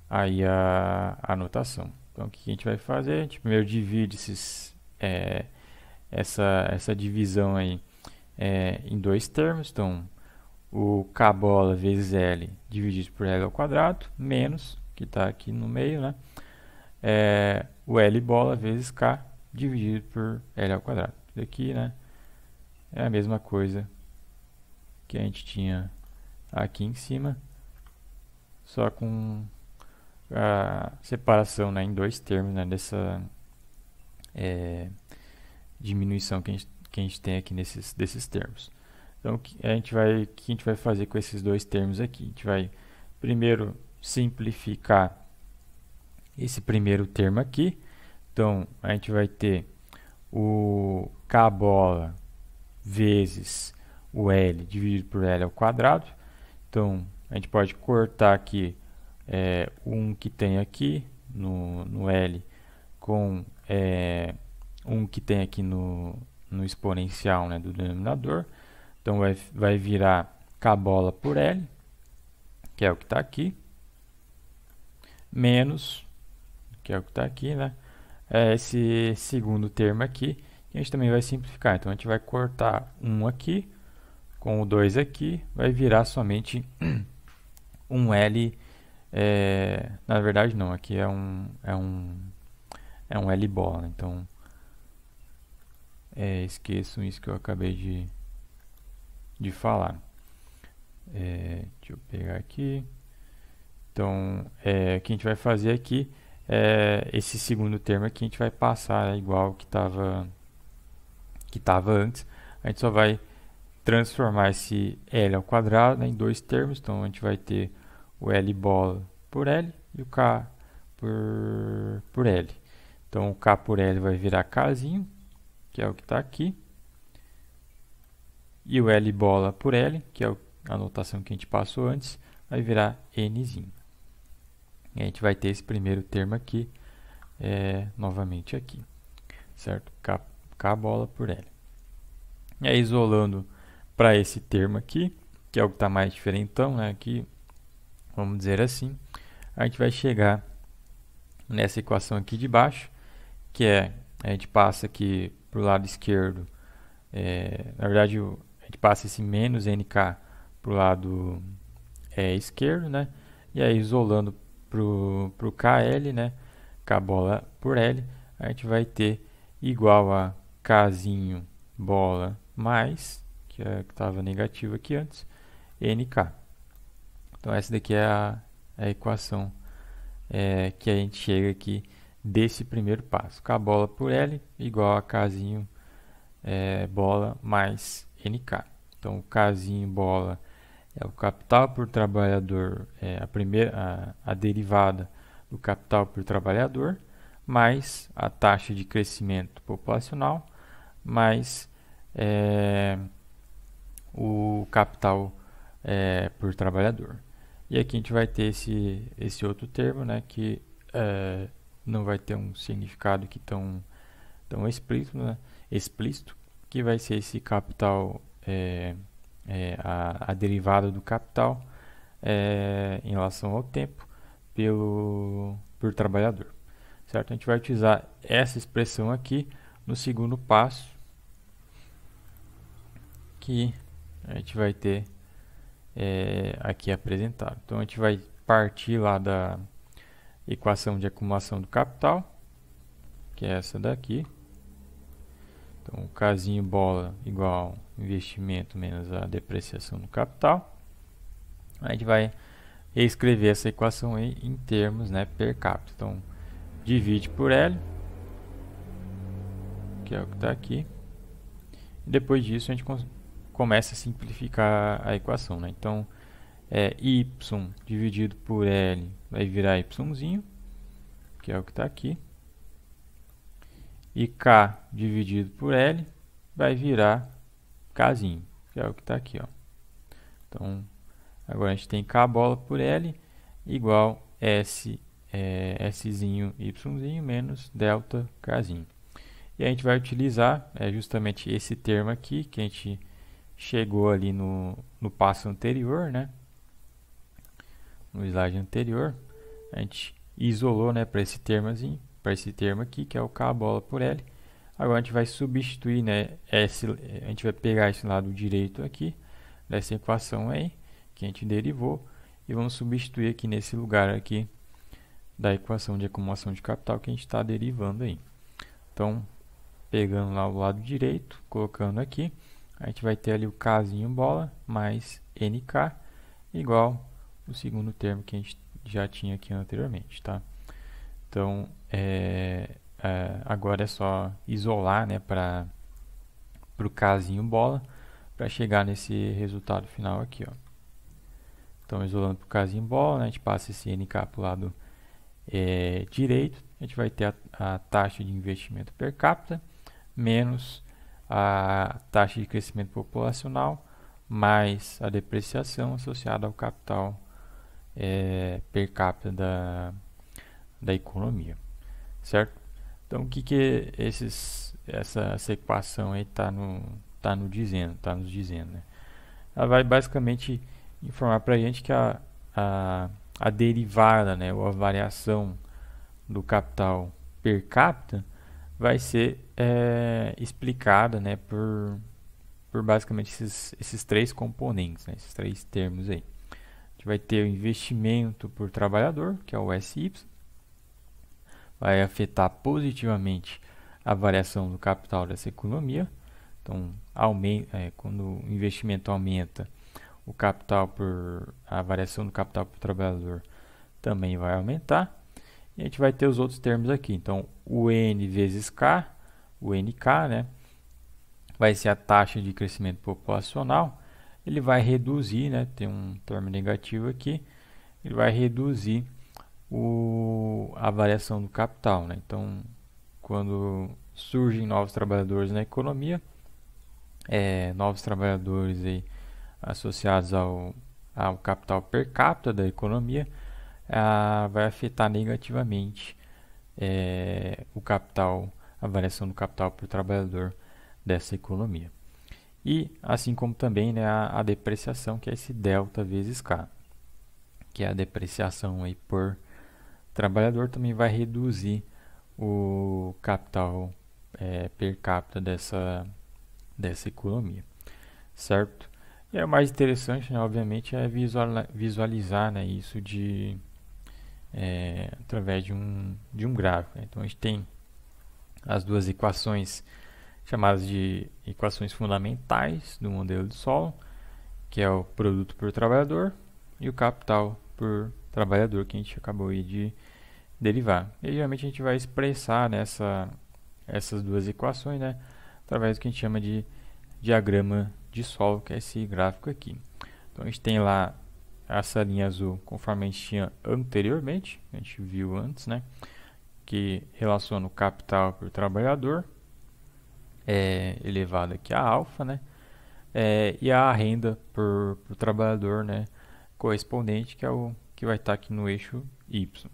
aí a notação. Então o que a gente vai fazer? A gente primeiro divide essa divisão aí em dois termos. Então o K bola vezes L dividido por L ao quadrado, menos, que está aqui no meio, né? O L bola vezes K dividido por L ao quadrado. Isso aqui, né, é a mesma coisa que a gente tinha aqui em cima, só com a separação, né, em dois termos, né, dessa diminuição que a gente tem aqui desses termos. Então, o que a gente vai fazer com esses dois termos aqui? A gente vai primeiro simplificar esse primeiro termo aqui. Então, a gente vai ter o K bola vezes o L dividido por L ao quadrado. Então, a gente pode cortar aqui um que tem aqui no L com um que tem aqui no exponencial, né, do denominador. Então, vai virar K bola por L, que é o que está aqui, menos, que é o que está aqui, né, esse segundo termo aqui, que a gente também vai simplificar. Então, a gente vai cortar um aqui, com o 2 aqui, vai virar somente um L, na verdade não, aqui é um L bola, né? Então esqueçam isso que eu acabei de falar. Deixa eu pegar aqui. Então, o que a gente vai fazer aqui esse segundo termo aqui a gente vai passar igual que estava antes. A gente só vai transformar esse L ao quadrado, né, em dois termos. Então, a gente vai ter o L bola por L e o K por L. Então, o K por L vai virar Kzinho, que é o que está aqui. E o L bola por L, que é a notação que a gente passou antes, vai virar Nzinho. E a gente vai ter esse primeiro termo aqui, novamente aqui, certo? K bola por L. E aí, isolando para esse termo aqui, que é o que está mais diferentão, né? Aqui, vamos dizer assim, a gente vai chegar nessa equação aqui de baixo, que a gente passa aqui para o lado esquerdo, na verdade, a gente passa esse menos nk para o lado esquerdo, né? E aí, isolando para o KL, né? K bola por L, a gente vai ter igual a Kzinho bola mais, que estava negativo aqui antes, nk. Então, essa daqui é a equação que a gente chega aqui desse primeiro passo. K bola por L igual a Kzinho bola mais nk. Então, o Kzinho bola é o capital por trabalhador, a derivada do capital por trabalhador, mais a taxa de crescimento populacional, mais o capital por trabalhador. E aqui a gente vai ter esse outro termo, né, que não vai ter um significado aqui tão explícito, né, que vai ser esse capital, a derivada do capital em relação ao tempo por trabalhador, certo? A gente vai utilizar essa expressão aqui no segundo passo, que a gente vai ter aqui apresentado. Então, a gente vai partir lá da equação de acumulação do capital, que é essa daqui. Então, o Kzinho bola igual investimento menos a depreciação do capital. A gente vai reescrever essa equação aí em termos, né, per capita. Então, divide por L, que é o que está aqui. E depois disso, a gente começa a simplificar a equação, né? Então, y dividido por L vai virar yzinho, que é o que está aqui. e K dividido por L vai virar Kzinho, que é o que está aqui, ó. Então, agora a gente tem K bola por L igual Szinho Yzinho menos delta Kzinho. E a gente vai utilizar justamente esse termo aqui, que a gente chegou ali no passo anterior, né? No slide anterior, a gente isolou, né, para esse termo aqui, que é o K bola por L. Agora a gente vai substituir, né, a gente vai pegar esse lado direito aqui, dessa equação aí, que a gente derivou, e vamos substituir aqui nesse lugar aqui, da equação de acumulação de capital que a gente está derivando aí. Então, pegando lá o lado direito, colocando aqui, a gente vai ter ali o Kzinho bola mais NK igual o segundo termo que a gente já tinha aqui anteriormente, tá? Então, agora é só isolar, né, para o Kzinho bola, para chegar nesse resultado final aqui, ó. Então, isolando para o Kzinho bola, né, a gente passa esse NK para o lado direito, a gente vai ter a taxa de investimento per capita, menos a taxa de crescimento populacional, mais a depreciação associada ao capital per capita da economia, certo? Então, o que essa equação aí está nos dizendo, né? Ela vai basicamente informar para a gente que a derivada, né, ou a variação do capital per capita vai ser explicada, né, por basicamente esses três componentes, né, esses três termos aí. A gente vai ter o investimento por trabalhador, que é o SY, vai afetar positivamente a variação do capital dessa economia. Então, quando o investimento aumenta, a variação do capital por trabalhador também vai aumentar. E a gente vai ter os outros termos aqui. Então, o N vezes K, o NK, né, vai ser a taxa de crescimento populacional. Ele vai reduzir, né, tem um termo negativo aqui, ele vai reduzir a variação do capital, né? Então, quando surgem novos trabalhadores na economia, novos trabalhadores aí associados ao capital per capita da economia, vai afetar negativamente a variação do capital por trabalhador dessa economia. E assim como também, né, a depreciação, que é esse delta vezes K, que é a depreciação aí por trabalhador, também vai reduzir o capital per capita dessa economia, certo? E o mais interessante, né, obviamente, é visualizar, né, isso através de um gráfico, né? Então, a gente tem as duas equações chamadas de equações fundamentais do modelo de solo, que é o produto por trabalhador e o capital por trabalhador, que a gente acabou de derivar. E geralmente a gente vai expressar essas duas equações, né, através do que a gente chama de diagrama de solo, que é esse gráfico aqui. Então a gente tem lá essa linha azul conforme a gente tinha anteriormente, a gente viu antes, né, que relaciona o capital por trabalhador, elevado aqui a alfa, né, e a renda por trabalhador, né, correspondente, que é o que vai estar aqui no eixo Y.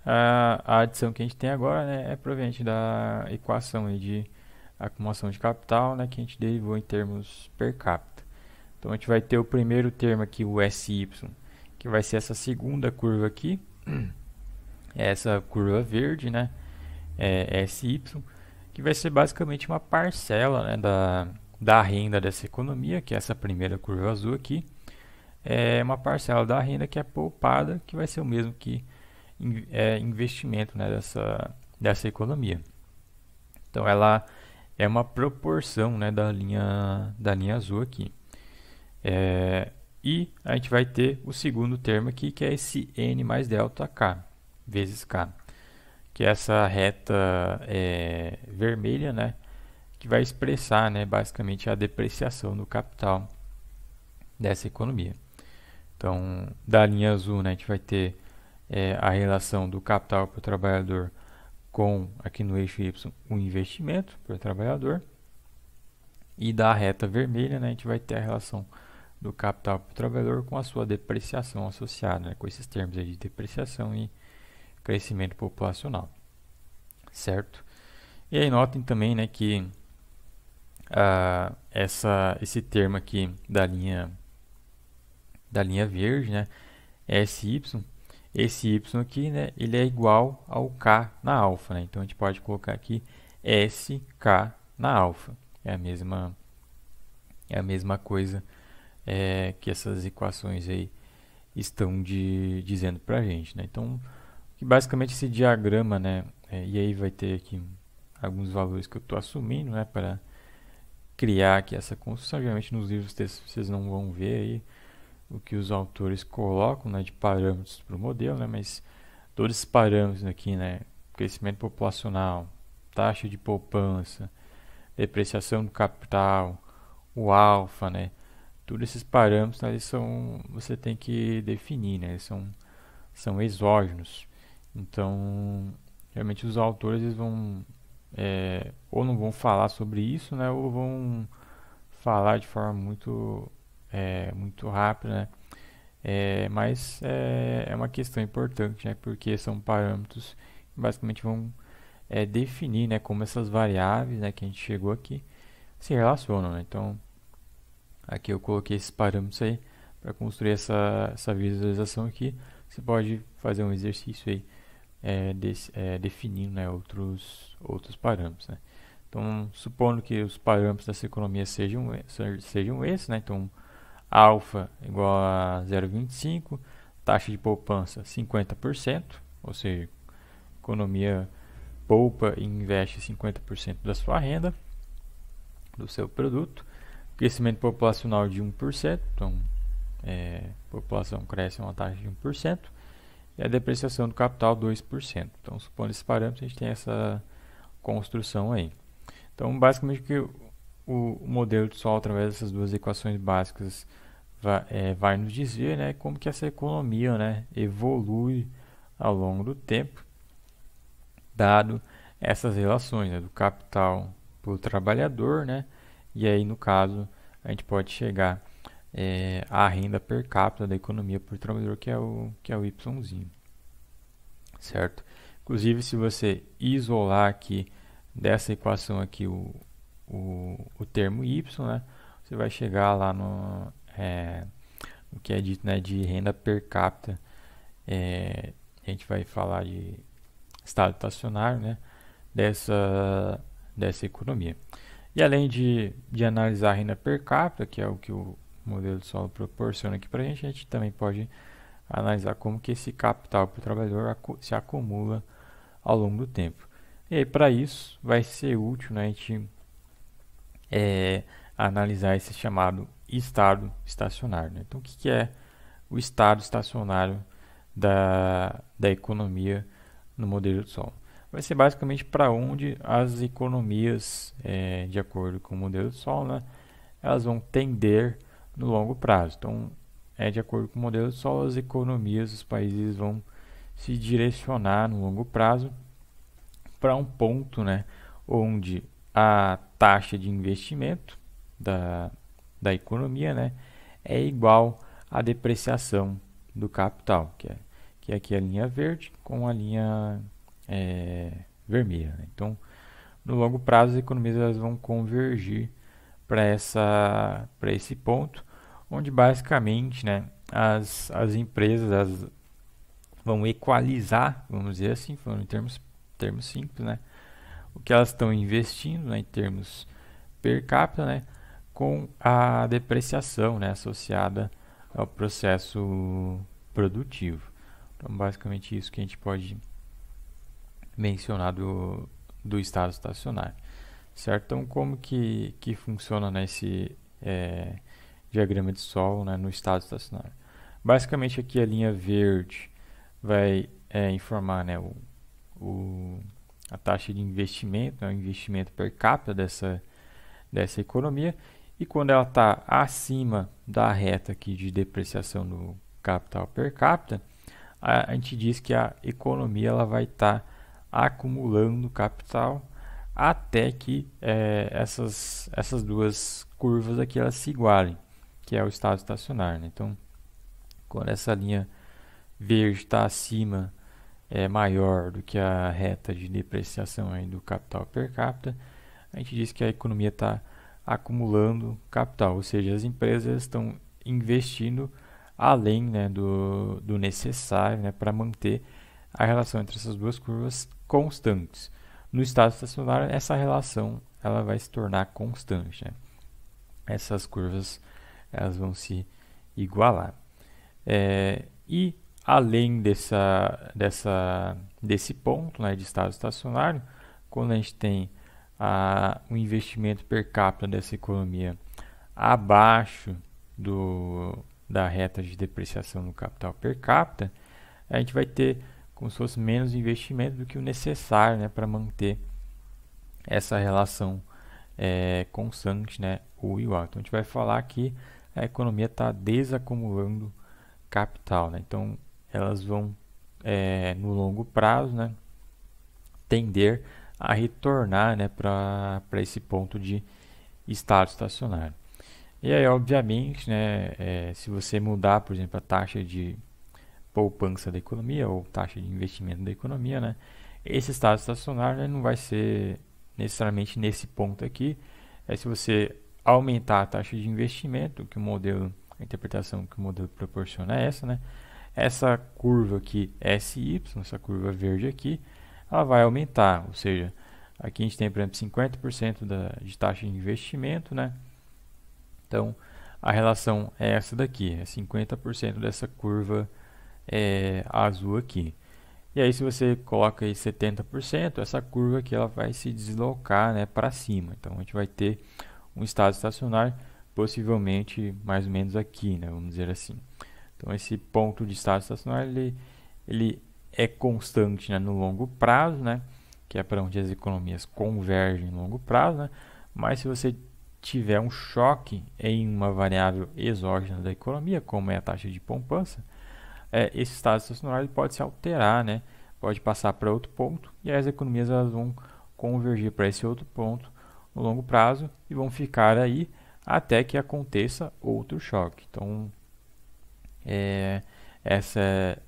A adição que a gente tem agora, né, é proveniente da equação aí de acumulação de capital, né, que a gente derivou em termos per capita. Então a gente vai ter o primeiro termo aqui, o SY, que vai ser essa segunda curva aqui, essa curva verde, né, SY, que vai ser basicamente uma parcela, né, da renda dessa economia, que é essa primeira curva azul aqui, é uma parcela da renda que é poupada, que vai ser o mesmo que investimento, né, dessa economia. Então ela é uma proporção, né, da linha azul aqui. E a gente vai ter o segundo termo aqui, que é esse N mais delta K, vezes K, que é essa reta vermelha, né, que vai expressar, né, basicamente a depreciação do capital dessa economia. Então, da linha azul, né, a gente vai ter a relação do capital para o trabalhador com, aqui no eixo Y, o investimento por trabalhador. E da reta vermelha, né, a gente vai ter a relação do capital por trabalhador com a sua depreciação associada, né, com esses termos aí de depreciação e crescimento populacional, certo? E aí notem também, né, que esse termo aqui da linha verde, né, SY, esse Y aqui, né, ele é igual ao K na alfa, né? Então a gente pode colocar aqui SK na alfa. É a mesma coisa que essas equações aí estão dizendo para a gente, né? Então, que basicamente esse diagrama, né, e aí vai ter aqui alguns valores que eu estou assumindo, né, para criar aqui essa construção. Obviamente nos livros textos vocês não vão ver aí o que os autores colocam, né, de parâmetros para o modelo, né, mas todos esses parâmetros aqui, né, crescimento populacional, taxa de poupança, depreciação do capital, o alfa, né, todos esses parâmetros, né, você tem que definir, né, eles são exógenos. Então, realmente os autores eles vão ou não vão falar sobre isso, né, ou vão falar de forma muito rápida, né? Mas é uma questão importante, né? Porque são parâmetros que basicamente vão definir, né, como essas variáveis, né, que a gente chegou aqui se relacionam, né? Então, aqui eu coloquei esses parâmetros aí para construir essa visualização aqui. Você pode fazer um exercício aí definindo, né, outros parâmetros, né? Então, supondo que os parâmetros dessa economia sejam esses, né? Então, alfa igual a 0,25, taxa de poupança 50%, ou seja, a economia poupa e investe 50% da sua renda, do seu produto, crescimento populacional de 1%, então a população cresce a uma taxa de 1%, e a depreciação do capital 2%. Então, supondo esses parâmetros, a gente tem essa construção aí. Então, basicamente, que o modelo de Sol, através dessas duas equações básicas, vai nos dizer, né, como que essa economia, né, evolui ao longo do tempo, dado essas relações, né, do capital por trabalhador, né, e aí, no caso, a gente pode chegar à renda per capita da economia por trabalhador, que é o Yzinho, certo? Inclusive, se você isolar aqui dessa equação aqui o termo y, né, você vai chegar lá no que é dito, né, de renda per capita. A gente vai falar de estado estacionário, né, dessa economia. E além de analisar a renda per capita, que é o que o modelo de solo proporciona aqui para a gente também pode analisar como que esse capital para o trabalhador se acumula ao longo do tempo. E aí, para isso, vai ser útil, né, a gente analisar esse chamado estado estacionário, né? Então, o que é o estado estacionário da economia no modelo de solo? Vai ser basicamente para onde as economias, de acordo com o modelo de solo, né, elas vão tender no longo prazo. Então, de acordo com o modelo de solo, as economias dos países vão se direcionar no longo prazo para um ponto, né, onde a taxa de investimento da economia, né, é igual à depreciação do capital, que é aqui a linha verde com a linha vermelha, né? Então, no longo prazo, as economias elas vão convergir para esse ponto, onde basicamente, né, as empresas elas vão equalizar, vamos dizer assim, falando em termos simples, né, o que elas estão investindo, né, em termos per capita, né, com a depreciação, né, associada ao processo produtivo. Então, basicamente isso que a gente pode mencionar do estado estacionário, certo? Então, como que funciona nesse diagrama de Sol, né, no estado estacionário? Basicamente, aqui a linha verde vai informar, né, a taxa de investimento, né, o investimento per capita dessa economia, e quando ela está acima da reta aqui de depreciação do capital per capita, a gente diz que a economia ela vai estar acumulando capital até que essas duas curvas aqui elas se igualem, que é o estado estacionário, né? Então, quando essa linha verde está acima, é maior do que a reta de depreciação aí do capital per capita, a gente diz que a economia está acumulando capital, ou seja, as empresas estão investindo além, né, do necessário, né, para manter a relação entre essas duas curvas constantes. No estado estacionário, essa relação ela vai se tornar constante, né? Essas curvas elas vão se igualar. E além desse ponto, né, de estado estacionário, quando a gente tem o investimento per capita dessa economia abaixo da reta de depreciação do capital per capita, a gente vai ter como se fosse menos investimento do que o necessário, né, para manter essa relação constante, né, ou igual. Então a gente vai falar que a economia está desacumulando capital, né? Então elas vão no longo prazo, né, tender a retornar, né, para esse ponto de estado estacionário. E aí, obviamente, né, se você mudar, por exemplo, a taxa de poupança da economia ou taxa de investimento da economia, né, esse estado estacionário, né, não vai ser necessariamente nesse ponto aqui. Se você aumentar a taxa de investimento, que o modelo, a interpretação que o modelo proporciona é essa, né? Essa curva aqui, SY, essa curva verde aqui, ela vai aumentar, ou seja, aqui a gente tem, por exemplo, 50% de taxa de investimento, né? Então, a relação é essa daqui, é 50% dessa curva azul aqui. E aí, se você coloca aí 70%, essa curva aqui ela vai se deslocar, né, para cima. Então, a gente vai ter um estado estacionário, possivelmente mais ou menos aqui, né, vamos dizer assim. Então, esse ponto de estado estacionário ele é constante, né, no longo prazo, né, que é para onde as economias convergem no longo prazo, né, mas se você tiver um choque em uma variável exógena da economia, como é a taxa de poupança, esse estado estacionário pode se alterar, né, pode passar para outro ponto, e aí as economias elas vão convergir para esse outro ponto no longo prazo e vão ficar aí até que aconteça outro choque. Então, essa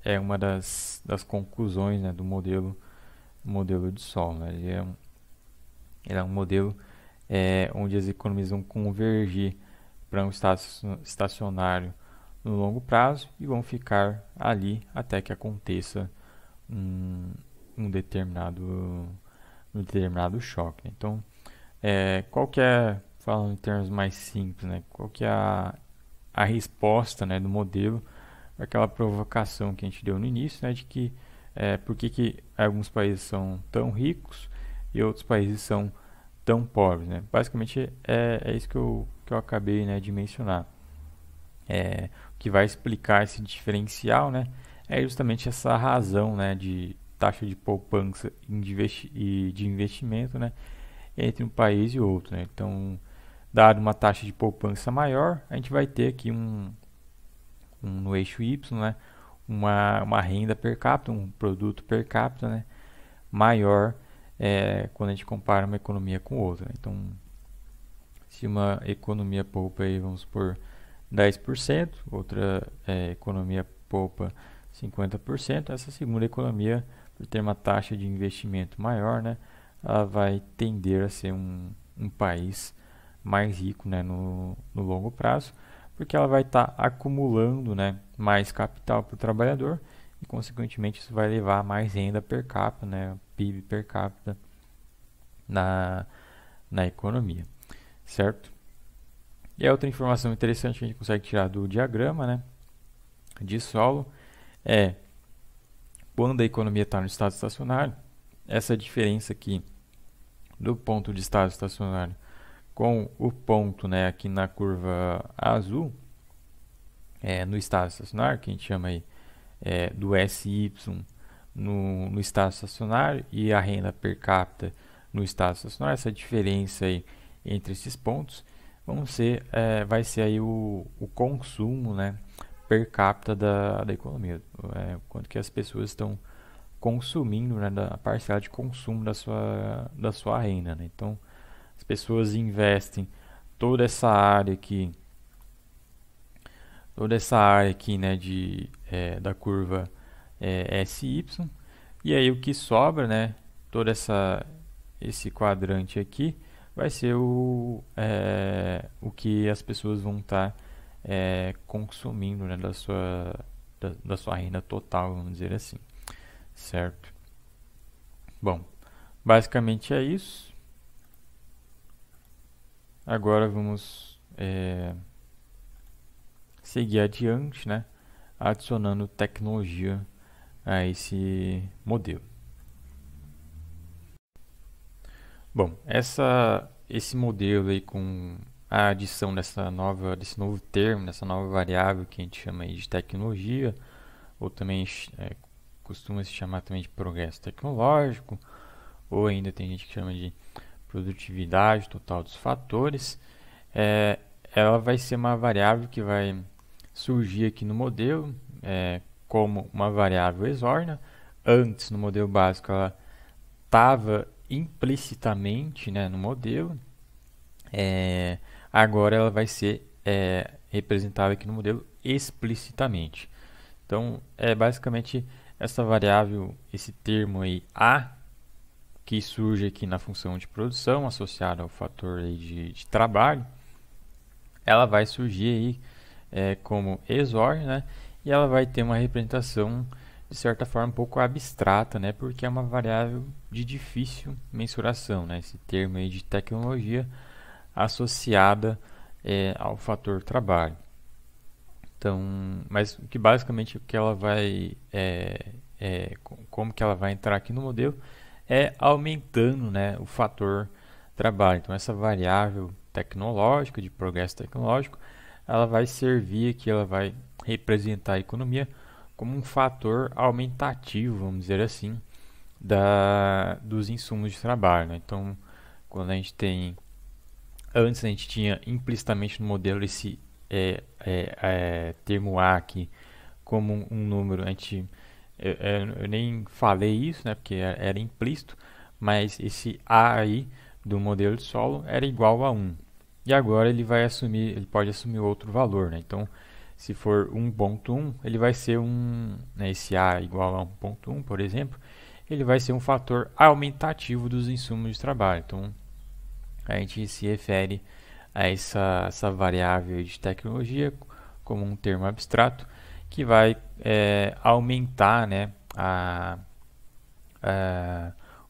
é uma das conclusões, né, do modelo de Sol, né? Ele é um modelo onde as economias vão convergir para um estado estacionário no longo prazo e vão ficar ali até que aconteça um determinado choque, né? Então, qual que é, falando em termos mais simples, né, qual que é a resposta, né, do modelo àquela provocação que a gente deu no início, né, de que por que alguns países são tão ricos e outros países são tão pobres, né? Basicamente é isso que eu acabei, né, de mencionar. O que vai explicar esse diferencial, né, é justamente essa razão, né, de taxa de poupança e de investimento, né, entre um país e outro, né? Então, dado uma taxa de poupança maior, a gente vai ter aqui no eixo Y, né, uma renda per capita, um produto per capita, né, maior quando a gente compara uma economia com outra, né? Então, se uma economia poupa aí, vamos supor, 10%, outra economia poupa 50%, essa segunda economia, por ter uma taxa de investimento maior, né, ela vai tender a ser um país mais rico, né, no longo prazo, porque ela vai estar acumulando, né, mais capital para o trabalhador e, consequentemente, isso vai levar a mais renda per capita, né, PIB per capita na economia, certo? E a outra informação interessante que a gente consegue tirar do diagrama, né, de solo é quando a economia está no estado estacionário, essa diferença aqui do ponto de estado estacionário com o ponto, né, aqui na curva azul, no estado estacionário, que a gente chama aí do SY no estado estacionário e a renda per capita no estado estacionário, essa diferença aí entre esses pontos vai ser aí o consumo, né, per capita da economia, quanto que as pessoas estão consumindo, né, da parcela de consumo da sua renda, né? Então, as pessoas investem toda essa área aqui, né, da curva SY, e aí o que sobra, né, todo esse quadrante aqui vai ser o que as pessoas vão estar consumindo, né, da sua renda total, vamos dizer assim, certo? Bom, basicamente é isso. Agora vamos seguir adiante, né, adicionando tecnologia a esse modelo. Bom, esse modelo aí com a adição desse novo termo, dessa nova variável que a gente chama aí de tecnologia, ou também costuma se chamar também de progresso tecnológico, ou ainda tem gente que chama de produtividade total dos fatores, é, ela vai ser uma variável que vai surgir aqui no modelo como uma variável exógena. Antes, no modelo básico, ela estava implicitamente, né, no modelo. Agora ela vai ser representada aqui no modelo explicitamente. Então, é basicamente essa variável, esse termo aí A, que surge aqui na função de produção associada ao fator aí de trabalho, ela vai surgir aí como exógena, né? E ela vai ter uma representação de certa forma um pouco abstrata, né? Porque é uma variável de difícil mensuração, né? Esse termo aí de tecnologia associada ao fator trabalho. Então, mas que basicamente o que ela vai como que ela vai entrar aqui no modelo é aumentando, né, o fator trabalho. Então essa variável tecnológica, de progresso tecnológico, ela vai servir aqui, ela vai representar a economia como um fator aumentativo, vamos dizer assim, dos insumos de trabalho, né? Então, quando a gente tem antes a gente tinha implicitamente no modelo esse termo A aqui como um número, eu nem falei isso, né, porque era implícito, mas esse A aí do modelo de solo era igual a 1. E agora ele pode assumir outro valor, né? Então, se for 1.1, ele vai ser né, esse A igual a 1.1, por exemplo, ele vai ser um fator aumentativo dos insumos de trabalho. Então, a gente se refere a essa variável de tecnologia como um termo abstrato que vai aumentar, né,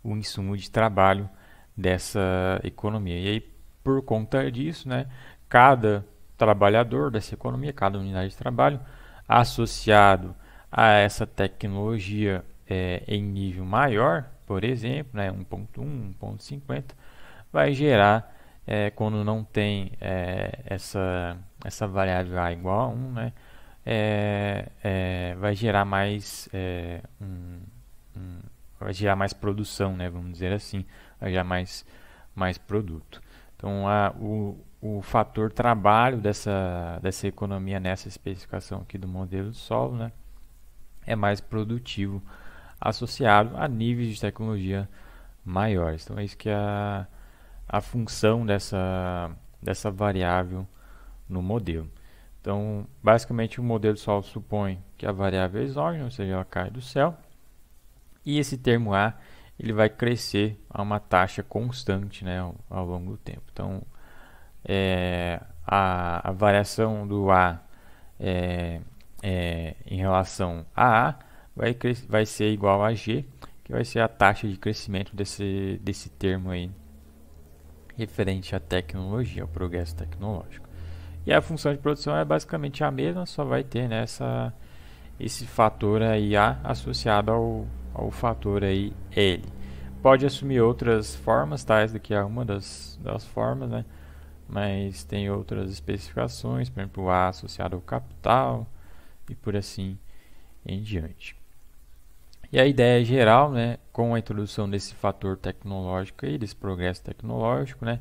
o insumo de trabalho dessa economia. E aí, por conta disso, né, cada trabalhador dessa economia, cada unidade de trabalho, associado a essa tecnologia em nível maior, por exemplo, né, 1.1, 1.50, vai gerar, quando não tem essa variável A igual a 1, né, vai gerar vai gerar mais produção, né, vamos dizer assim, vai gerar mais produto. Então, o fator trabalho dessa economia nessa especificação aqui do modelo de solo, né, é mais produtivo associado a níveis de tecnologia maiores. Então, é isso que é a função dessa variável no modelo. Então, basicamente, o modelo de solo supõe que a variável é exógena, ou seja, ela cai do céu, e esse termo A ele vai crescer a uma taxa constante, né, ao longo do tempo. Então, a variação do A em relação a A vai ser igual a G, que vai ser a taxa de crescimento desse termo aí, referente à tecnologia, ao progresso tecnológico. E a função de produção é basicamente a mesma, só vai ter, né, esse fator aí A associado ao fator aí L. Pode assumir outras formas, tá? Essa daqui é uma das formas, né? Mas tem outras especificações, por exemplo, o A associado ao capital e por assim em diante. E a ideia geral, né, com a introdução desse fator tecnológico e desse progresso tecnológico, né,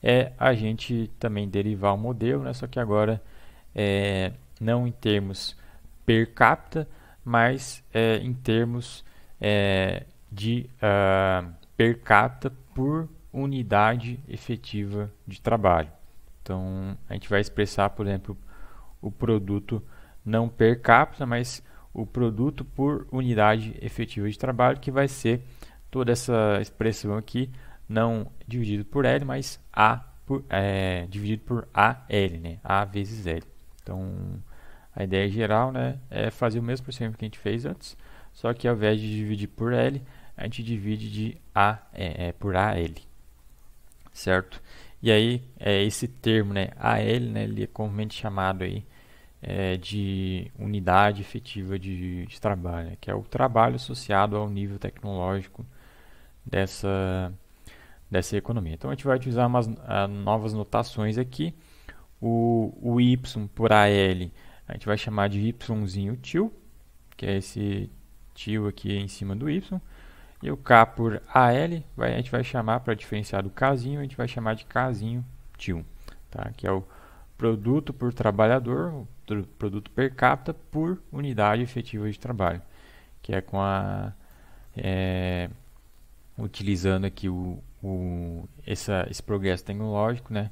é a gente também derivar o modelo, né, só que agora não em termos per capita, mas em termos per capita por unidade efetiva de trabalho. Então, a gente vai expressar, por exemplo, o produto não per capita, mas o produto por unidade efetiva de trabalho, que vai ser toda essa expressão aqui, não dividido por L, mas dividido por AL, né? A vezes L. Então, a ideia geral, né, é fazer o mesmo procedimento que a gente fez antes, só que ao invés de dividir por L, a gente divide por AL, certo? E aí, esse termo, né, AL, né, ele é comumente chamado aí, de unidade efetiva de trabalho, né, que é o trabalho associado ao nível tecnológico dessa economia. Então, a gente vai utilizar umas novas notações aqui. O Y por AL, a gente vai chamar de Yzinho til, que é esse til aqui em cima do Y. E o K por AL, a gente vai chamar, para diferenciar do Kzinho, a gente vai chamar de Kzinho til, tá? Que é o produto por trabalhador, o produto per capita por unidade efetiva de trabalho, que é com utilizando aqui esse progresso tecnológico, né,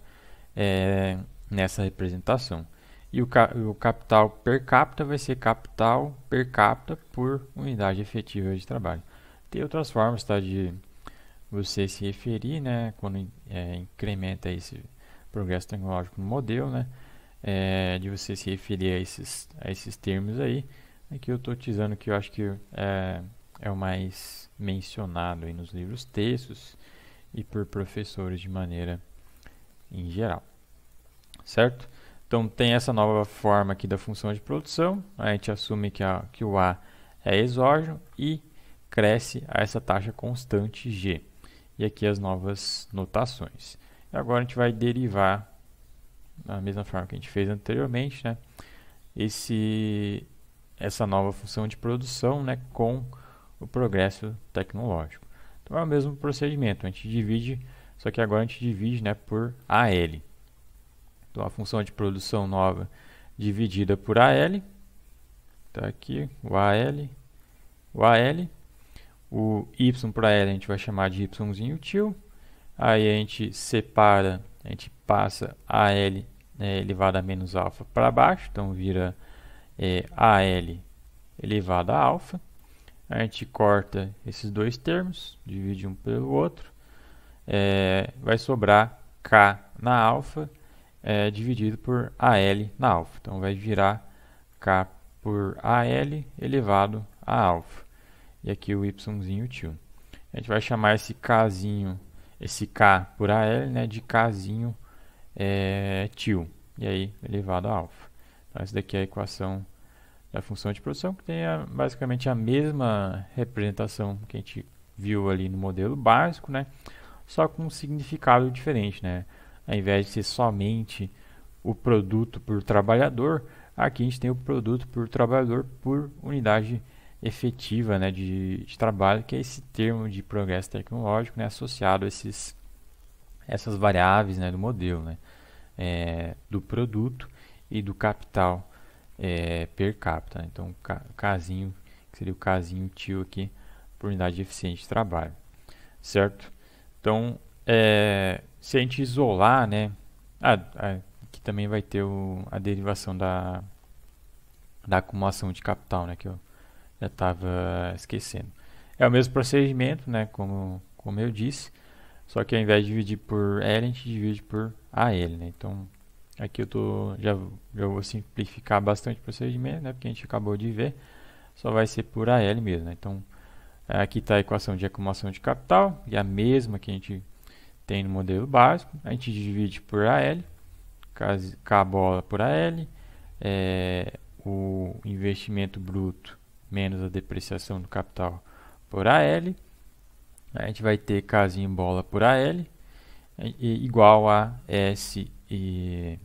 nessa representação. E o capital per capita vai ser capital per capita por unidade efetiva de trabalho. Tem outras formas, tá, de você se referir, né, quando incrementa esse progresso tecnológico no modelo, né, de você se referir a esses termos aí. Aqui eu estou utilizando que eu acho que é o mais mencionado aí nos livros textos e por professores de maneira em geral, certo? Então tem essa nova forma aqui da função de produção, a gente assume que o A é exógeno e cresce a essa taxa constante G. E aqui as novas notações. E agora a gente vai derivar, da mesma forma que a gente fez anteriormente, né, essa nova função de produção, né, com o progresso tecnológico. Então é o mesmo procedimento, a gente divide, só que agora a gente divide, né, por AL. Então a função de produção nova dividida por AL, está aqui o AL, o Y por AL a gente vai chamar de Yzinho til, aí a gente separa, a gente passa AL, né, elevado a menos alfa para baixo, então vira AL elevado a alfa. A gente corta esses dois termos, divide um pelo outro, vai sobrar K na alfa dividido por AL na alfa. Então vai virar K por AL elevado a alfa. E aqui o Yzinho til. A gente vai chamar esse Kzinho, esse K por AL, né, de Kzinho til. E aí elevado a alfa. Então essa daqui é a equação da função de produção, que tem basicamente a mesma representação que a gente viu ali no modelo básico, né? Só com um significado diferente, né? Ao invés de ser somente o produto por trabalhador, aqui a gente tem o produto por trabalhador por unidade efetiva, né, de trabalho, que é esse termo de progresso tecnológico, né, associado a essas variáveis, né, do modelo, né, do produto e do capital per capita. Então, Kzinho, que seria o Kzinho til aqui, por unidade eficiente de trabalho, certo? Então, se a gente isolar, né, aqui também vai ter a derivação da acumulação de capital, né, que eu já estava esquecendo. É o mesmo procedimento, né, como eu disse, só que ao invés de dividir por L, a gente divide por AL, né? Então, aqui eu já vou simplificar bastante o procedimento, né, porque a gente acabou de ver, só vai ser por AL mesmo, né? Então, aqui está a equação de acumulação de capital, e a mesma que a gente tem no modelo básico. A gente divide por AL, K bola por AL, o investimento bruto menos a depreciação do capital por AL. A gente vai ter Kzinho bola por AL, igual a S e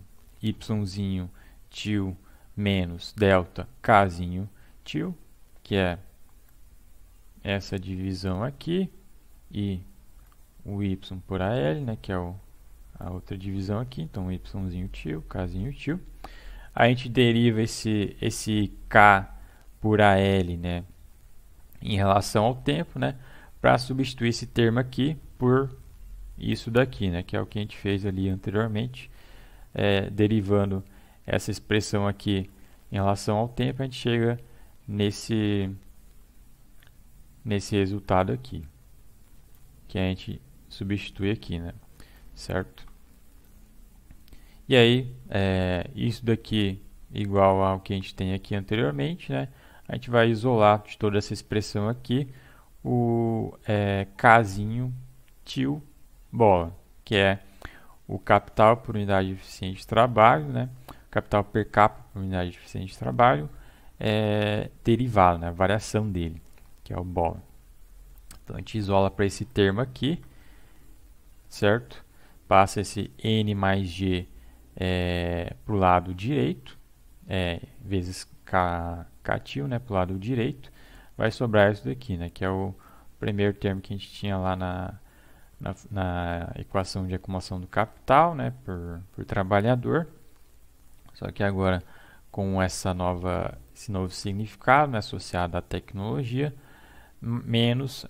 Yzinho til menos delta Kzinho til, que é essa divisão aqui, e o Y por AL, né, que é a outra divisão aqui. Então, Yzinho til, Kzinho til. A gente deriva esse K por AL, né, em relação ao tempo, né, para substituir esse termo aqui por isso daqui, né, que é o que a gente fez ali anteriormente, derivando essa expressão aqui em relação ao tempo, a gente chega nesse resultado aqui, que a gente substitui aqui, né, certo? E aí, isso daqui igual ao que a gente tem aqui anteriormente, né, a gente vai isolar de toda essa expressão aqui o Kzinho tio bola, que é o capital por unidade eficiente de trabalho, né? Capital per capita por unidade eficiente de trabalho, derivado, né? A variação dele, que é o bola. Então a gente isola para esse termo aqui, certo? Passa esse N mais G para o lado direito, vezes K tio, né? Para o lado direito, vai sobrar isso daqui, né? Que é o primeiro termo que a gente tinha lá na equação de acumulação do capital, né, por trabalhador. Só que agora com esse novo significado, né, associado à tecnologia, menos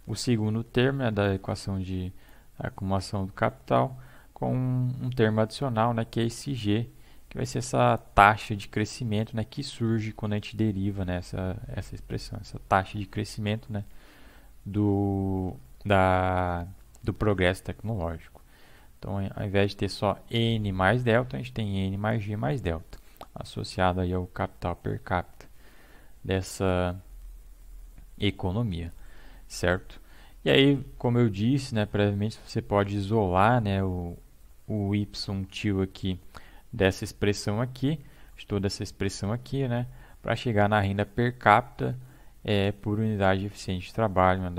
o segundo termo, né, da equação de acumulação do capital, com um termo adicional, né, que é esse G, que vai ser essa taxa de crescimento, né, que surge quando a gente deriva, né, essa expressão, essa taxa de crescimento, né, do progresso tecnológico. Então, ao invés de ter só N mais delta, a gente tem N mais G mais delta, associado aí ao capital per capita dessa economia, certo? E aí, como eu disse, né, previamente, você pode isolar, né, o y tio aqui dessa expressão aqui, de toda essa expressão aqui, né, para chegar na renda per capita por unidade eficiente de trabalho, né,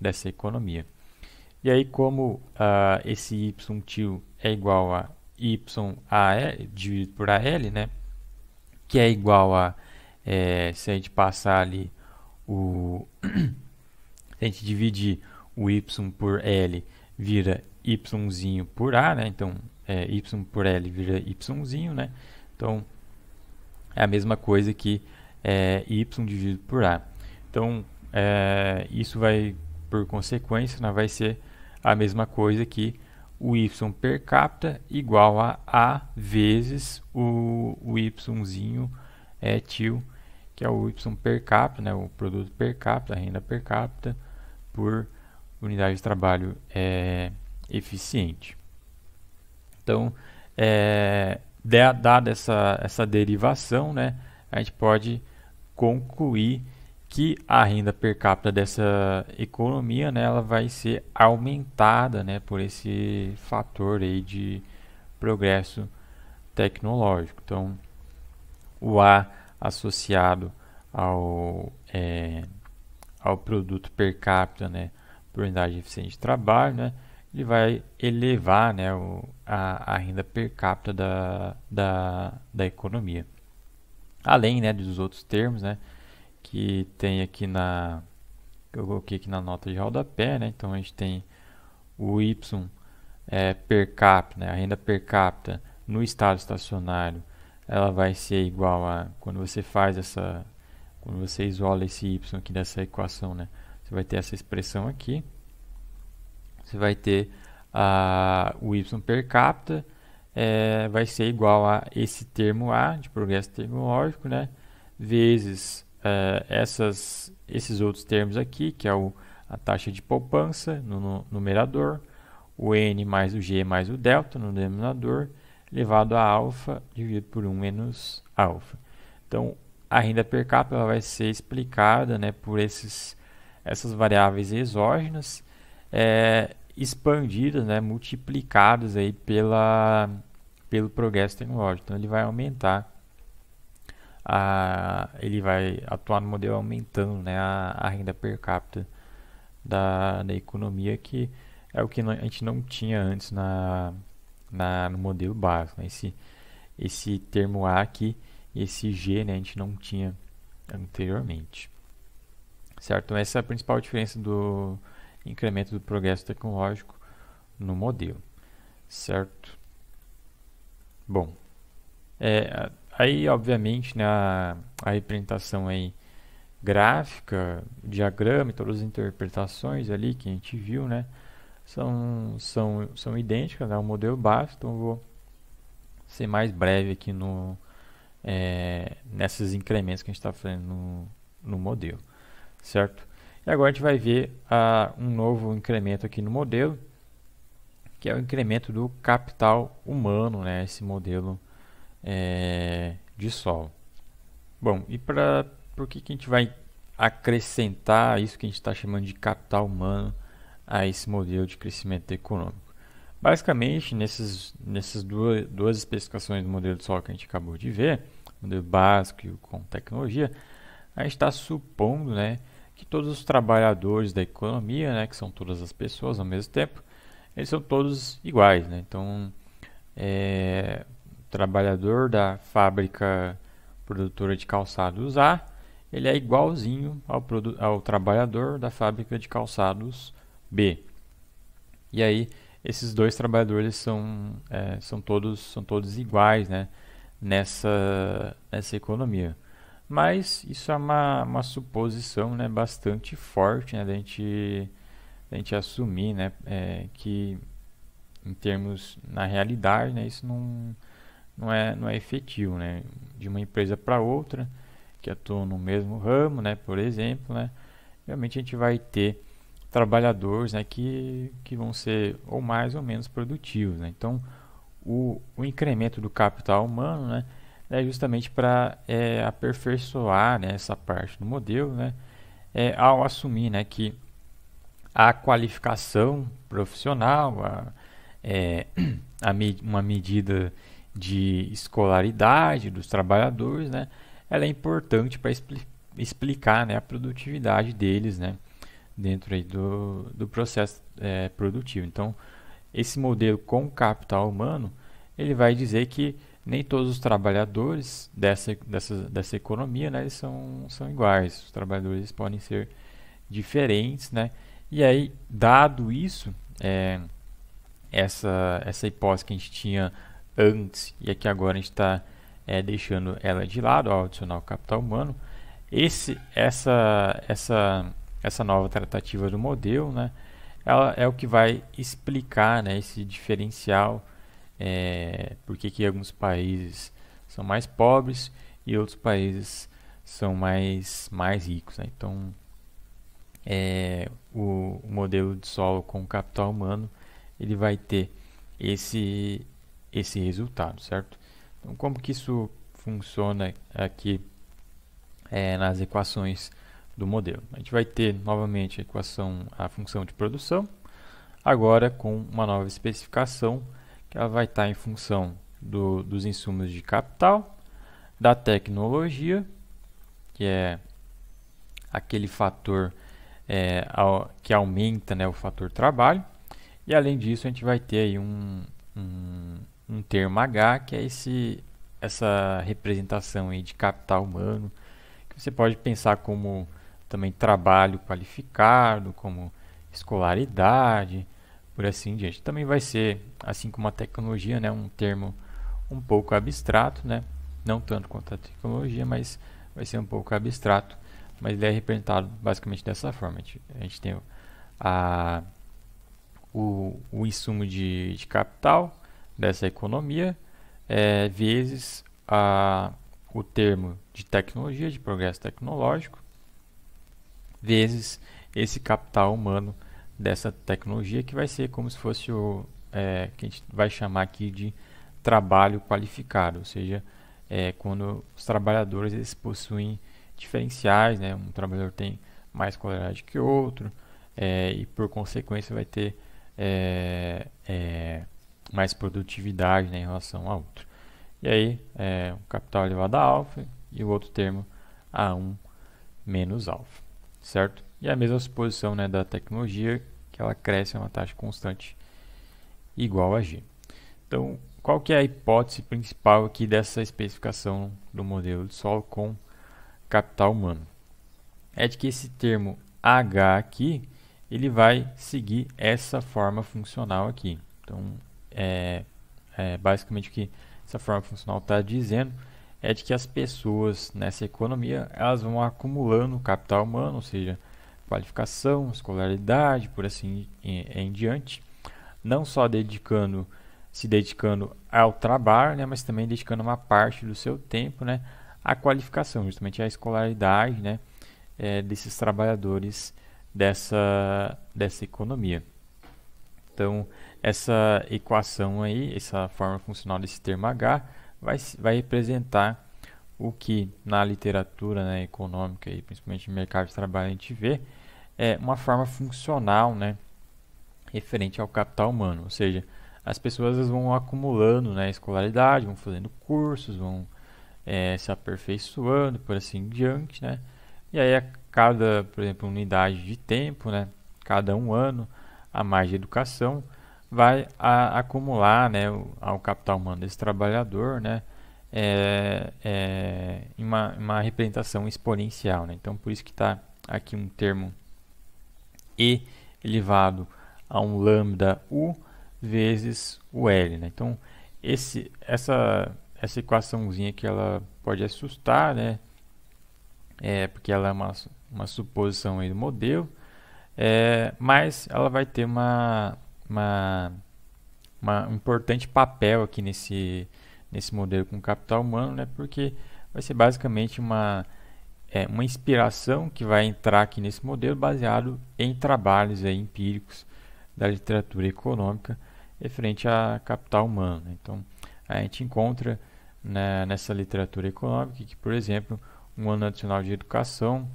dessa economia. E aí, como esse y tio é igual a y dividido por AL, né, que é igual a, se a gente passar ali se a gente dividir o y por L, vira yzinho por A, né, então y por L vira yzinho, né, então é a mesma coisa que y dividido por A. Então, isso vai, por consequência, né, vai ser a mesma coisa que o y per capita igual a vezes o yzinho tio, que é o y per capita, né, o produto per capita, a renda per capita, por unidade de trabalho eficiente. Então, dada essa derivação, né, a gente pode concluir que a renda per capita dessa economia, né, ela vai ser aumentada, né, por esse fator aí de progresso tecnológico. Então, o A associado ao produto per capita, né, por unidade eficiente de trabalho, né, ele vai elevar, né, a renda per capita da economia. Além, né, dos outros termos, né, que tem aqui que eu coloquei aqui na nota de rodapé, né, então a gente tem o y per capita, né, a renda per capita no estado estacionário, ela vai ser igual a, quando você isola esse y aqui dessa equação, né, você vai ter essa expressão aqui, você vai ter o y per capita, vai ser igual a esse termo A de progresso tecnológico, né, vezes esses outros termos aqui, que é a taxa de poupança no numerador, o N mais o G mais o delta no denominador, elevado a alfa dividido por 1 menos alfa. Então, a renda per capita ela vai ser explicada, né, por essas variáveis exógenas expandidas, né, multiplicadas aí pelo progresso tecnológico. Então, ele vai aumentar, ele vai atuar no modelo aumentando, né, a renda per capita da economia, que é o que a gente não tinha antes no modelo básico, né? Esse termo A aqui, esse G, né, a gente não tinha anteriormente. Certo? Então, essa é a principal diferença do incremento do progresso tecnológico no modelo. Certo? Bom, aí, obviamente, né, a representação aí gráfica, o diagrama e todas as interpretações ali que a gente viu, né, são idênticas, né, ao modelo básico. Então eu vou ser mais breve aqui nesses incrementos que a gente está fazendo no modelo, certo? E agora a gente vai ver um novo incremento aqui no modelo, que é o incremento do capital humano, né, esse modelo de solo. Bom, e por que a gente vai acrescentar isso que a gente está chamando de capital humano a esse modelo de crescimento econômico? Basicamente, nessas duas especificações do modelo de solo que a gente acabou de ver, modelo básico e com tecnologia, a gente está supondo, né, que todos os trabalhadores da economia, né, que são todas as pessoas ao mesmo tempo, eles são todos iguais, né? Então, o trabalhador da fábrica produtora de calçados A, ele é igualzinho ao trabalhador da fábrica de calçados B. E aí, esses dois trabalhadores são todos iguais, né, nessa economia. Mas isso é uma suposição, né, bastante forte, né, da gente assumir, né, que em termos na realidade, né, isso não é efetivo, né, de uma empresa para outra que atua no mesmo ramo, né, por exemplo, né, realmente a gente vai ter trabalhadores, né, que vão ser ou mais ou menos produtivos, né. Então o incremento do capital humano, né, é justamente para aperfeiçoar, né, essa parte do modelo, né, ao assumir, né, que a qualificação profissional, é, uma medida de escolaridade dos trabalhadores, né, ela é importante para explicar, né, a produtividade deles, né, dentro aí do processo produtivo. Então, esse modelo com capital humano, ele vai dizer que nem todos os trabalhadores dessa economia, né, eles são iguais. Os trabalhadores podem ser diferentes, né? E aí, dado isso, essa hipótese que a gente tinha antes e aqui agora a gente está deixando ela de lado ao adicionar o capital humano, essa nova tratativa do modelo, né, ela é o que vai explicar, né, esse diferencial, por que alguns países são mais pobres e outros países são mais ricos, né? Então, o modelo de solo com capital humano ele vai ter esse resultado, certo? Então, como que isso funciona aqui nas equações do modelo? A gente vai ter novamente a função de produção, agora com uma nova especificação que ela vai estar em função dos insumos de capital, da tecnologia, que é aquele fator que aumenta, né, o fator trabalho, e além disso a gente vai ter aí um termo H, que é essa representação aí de capital humano, que você pode pensar como também trabalho qualificado, como escolaridade, por assim em diante. Também vai ser, assim como a tecnologia, né, um termo um pouco abstrato, né? Não tanto quanto a tecnologia, mas vai ser um pouco abstrato, mas ele é representado basicamente dessa forma. A gente tem o insumo de capital dessa economia, vezes o termo de tecnologia, de progresso tecnológico, vezes esse capital humano dessa tecnologia, que vai ser como se fosse que a gente vai chamar aqui de trabalho qualificado, ou seja, quando os trabalhadores eles possuem diferenciais, né? Um trabalhador tem mais qualidade que outro, e por consequência vai ter mais produtividade, né, em relação a outro. E aí, o capital elevado a alfa e o outro termo A1 menos alfa, certo? E a mesma suposição, né, da tecnologia, que ela cresce a uma taxa constante igual a G. Então, qual que é a hipótese principal aqui dessa especificação do modelo de solo com capital humano? É de que esse termo H aqui, ele vai seguir essa forma funcional aqui. Então, basicamente o que essa forma funcional está dizendo é de que as pessoas nessa economia elas vão acumulando capital humano, ou seja, qualificação, escolaridade, por assim em diante, não só se dedicando ao trabalho, né, mas também dedicando uma parte do seu tempo, né, à qualificação, justamente à escolaridade, né, desses trabalhadores dessa economia. Então, essa equação aí, essa forma funcional desse termo H, vai representar o que na literatura, né, econômica e principalmente no mercado de trabalho a gente vê é uma forma funcional, né, referente ao capital humano, ou seja, as pessoas vão acumulando, né, escolaridade, vão fazendo cursos, vão se aperfeiçoando, por assim em diante, né, e aí a cada, por exemplo, unidade de tempo, né, cada um ano a mais de educação vai acumular, né, ao capital humano desse trabalhador, né, em uma representação exponencial, né? Então, por isso que está aqui um termo E elevado a um lambda U vezes o L, né? Então, essa equaçãozinha que ela pode assustar, né? Porque ela é uma suposição aí do modelo, mas ela vai ter um importante papel aqui nesse modelo com capital humano, né? Porque vai ser basicamente uma inspiração que vai entrar aqui nesse modelo baseado em trabalhos aí, empíricos da literatura econômica referente a capital humano, né? Então, a gente encontra, né, nessa literatura econômica que, por exemplo, um ano adicional de educação,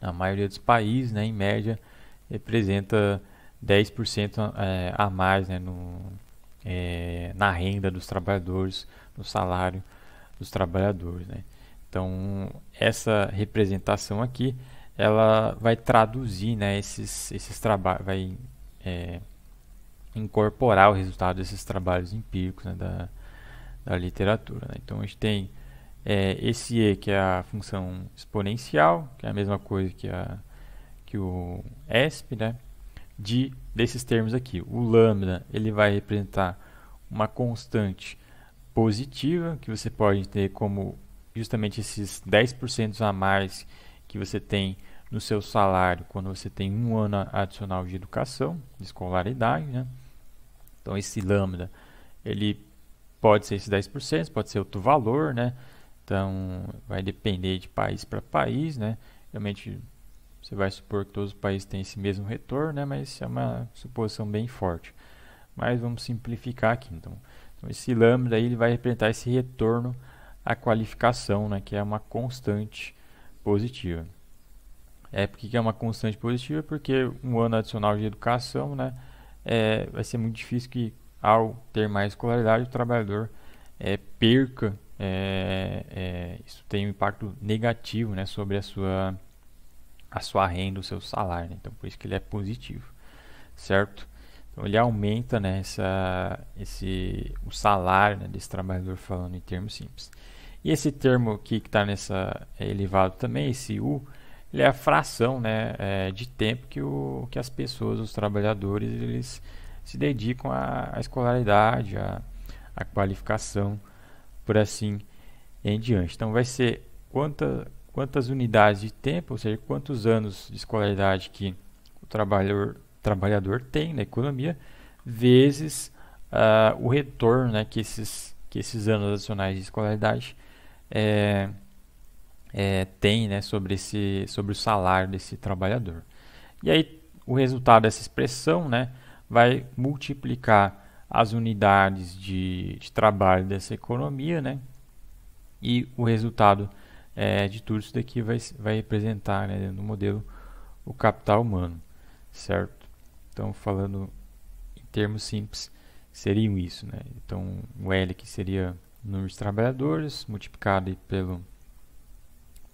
na maioria dos países, né, em média, representa 10% a mais, né, na renda dos trabalhadores, no salário dos trabalhadores, né? Então, essa representação aqui, ela vai traduzir, né, esses trabalhos, vai incorporar o resultado desses trabalhos empíricos, né, da literatura, né? Então, a gente tem esse E, que é a função exponencial, que é a mesma coisa que o ESP, né? Desses termos aqui. O lambda ele vai representar uma constante positiva, que você pode ter como justamente esses 10% a mais que você tem no seu salário quando você tem um ano adicional de educação, de escolaridade, né? Então, esse lambda, ele pode ser esses 10%, pode ser outro valor, né? Então, vai depender de país para país, né? Realmente, você vai supor que todos os países têm esse mesmo retorno, né? Mas é uma suposição bem forte. Mas vamos simplificar aqui. Então esse lambda aí, ele vai representar esse retorno à qualificação, né? Que é uma constante positiva. Por que é uma constante positiva? Porque um ano adicional de educação, né? Vai ser muito difícil que, ao ter mais escolaridade, o trabalhador perca. Isso tem um impacto negativo, né? Sobre a sua renda, o seu salário, né? Então, por isso que ele é positivo, certo? Então, ele aumenta, né, o salário, né, desse trabalhador, falando em termos simples. E esse termo aqui que está elevado também, esse U, ele é a fração, né, de tempo que as pessoas, os trabalhadores, eles se dedicam à escolaridade, à qualificação, por assim em diante. Então, vai ser quantas unidades de tempo, ou seja, quantos anos de escolaridade que o trabalhador tem na economia, vezes o retorno, né, que esses anos adicionais de escolaridade tem, né, sobre o salário desse trabalhador. E aí, o resultado dessa expressão, né, vai multiplicar as unidades de trabalho dessa economia, né, e o resultado de tudo isso daqui vai representar, né, no modelo, o capital humano, certo? Então, falando em termos simples, seriam isso, né? Então, o L que seria o número de trabalhadores multiplicado aí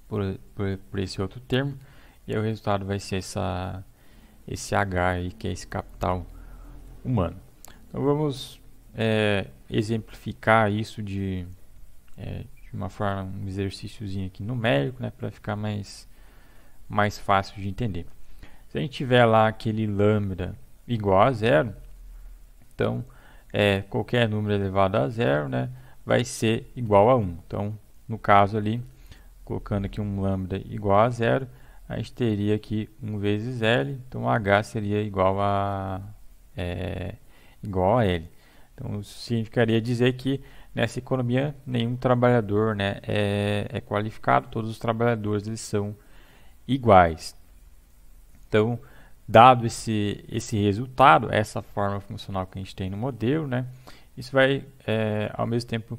por esse outro termo, e aí o resultado vai ser esse H aí, que é esse capital humano. Então, vamos exemplificar isso de uma forma, um exercíciozinho aqui numérico, né, para ficar mais fácil de entender. Se a gente tiver lá aquele lambda igual a zero, então qualquer número elevado a zero, né, vai ser igual a 1. Então, no caso ali, colocando aqui um lambda igual a zero, a gente teria aqui 1 vezes L, então H seria igual a L. Então, isso significaria dizer que nessa economia nenhum trabalhador, né, é qualificado, todos os trabalhadores eles são iguais. Então, dado esse resultado, essa forma funcional que a gente tem no modelo, né, isso vai, ao mesmo tempo,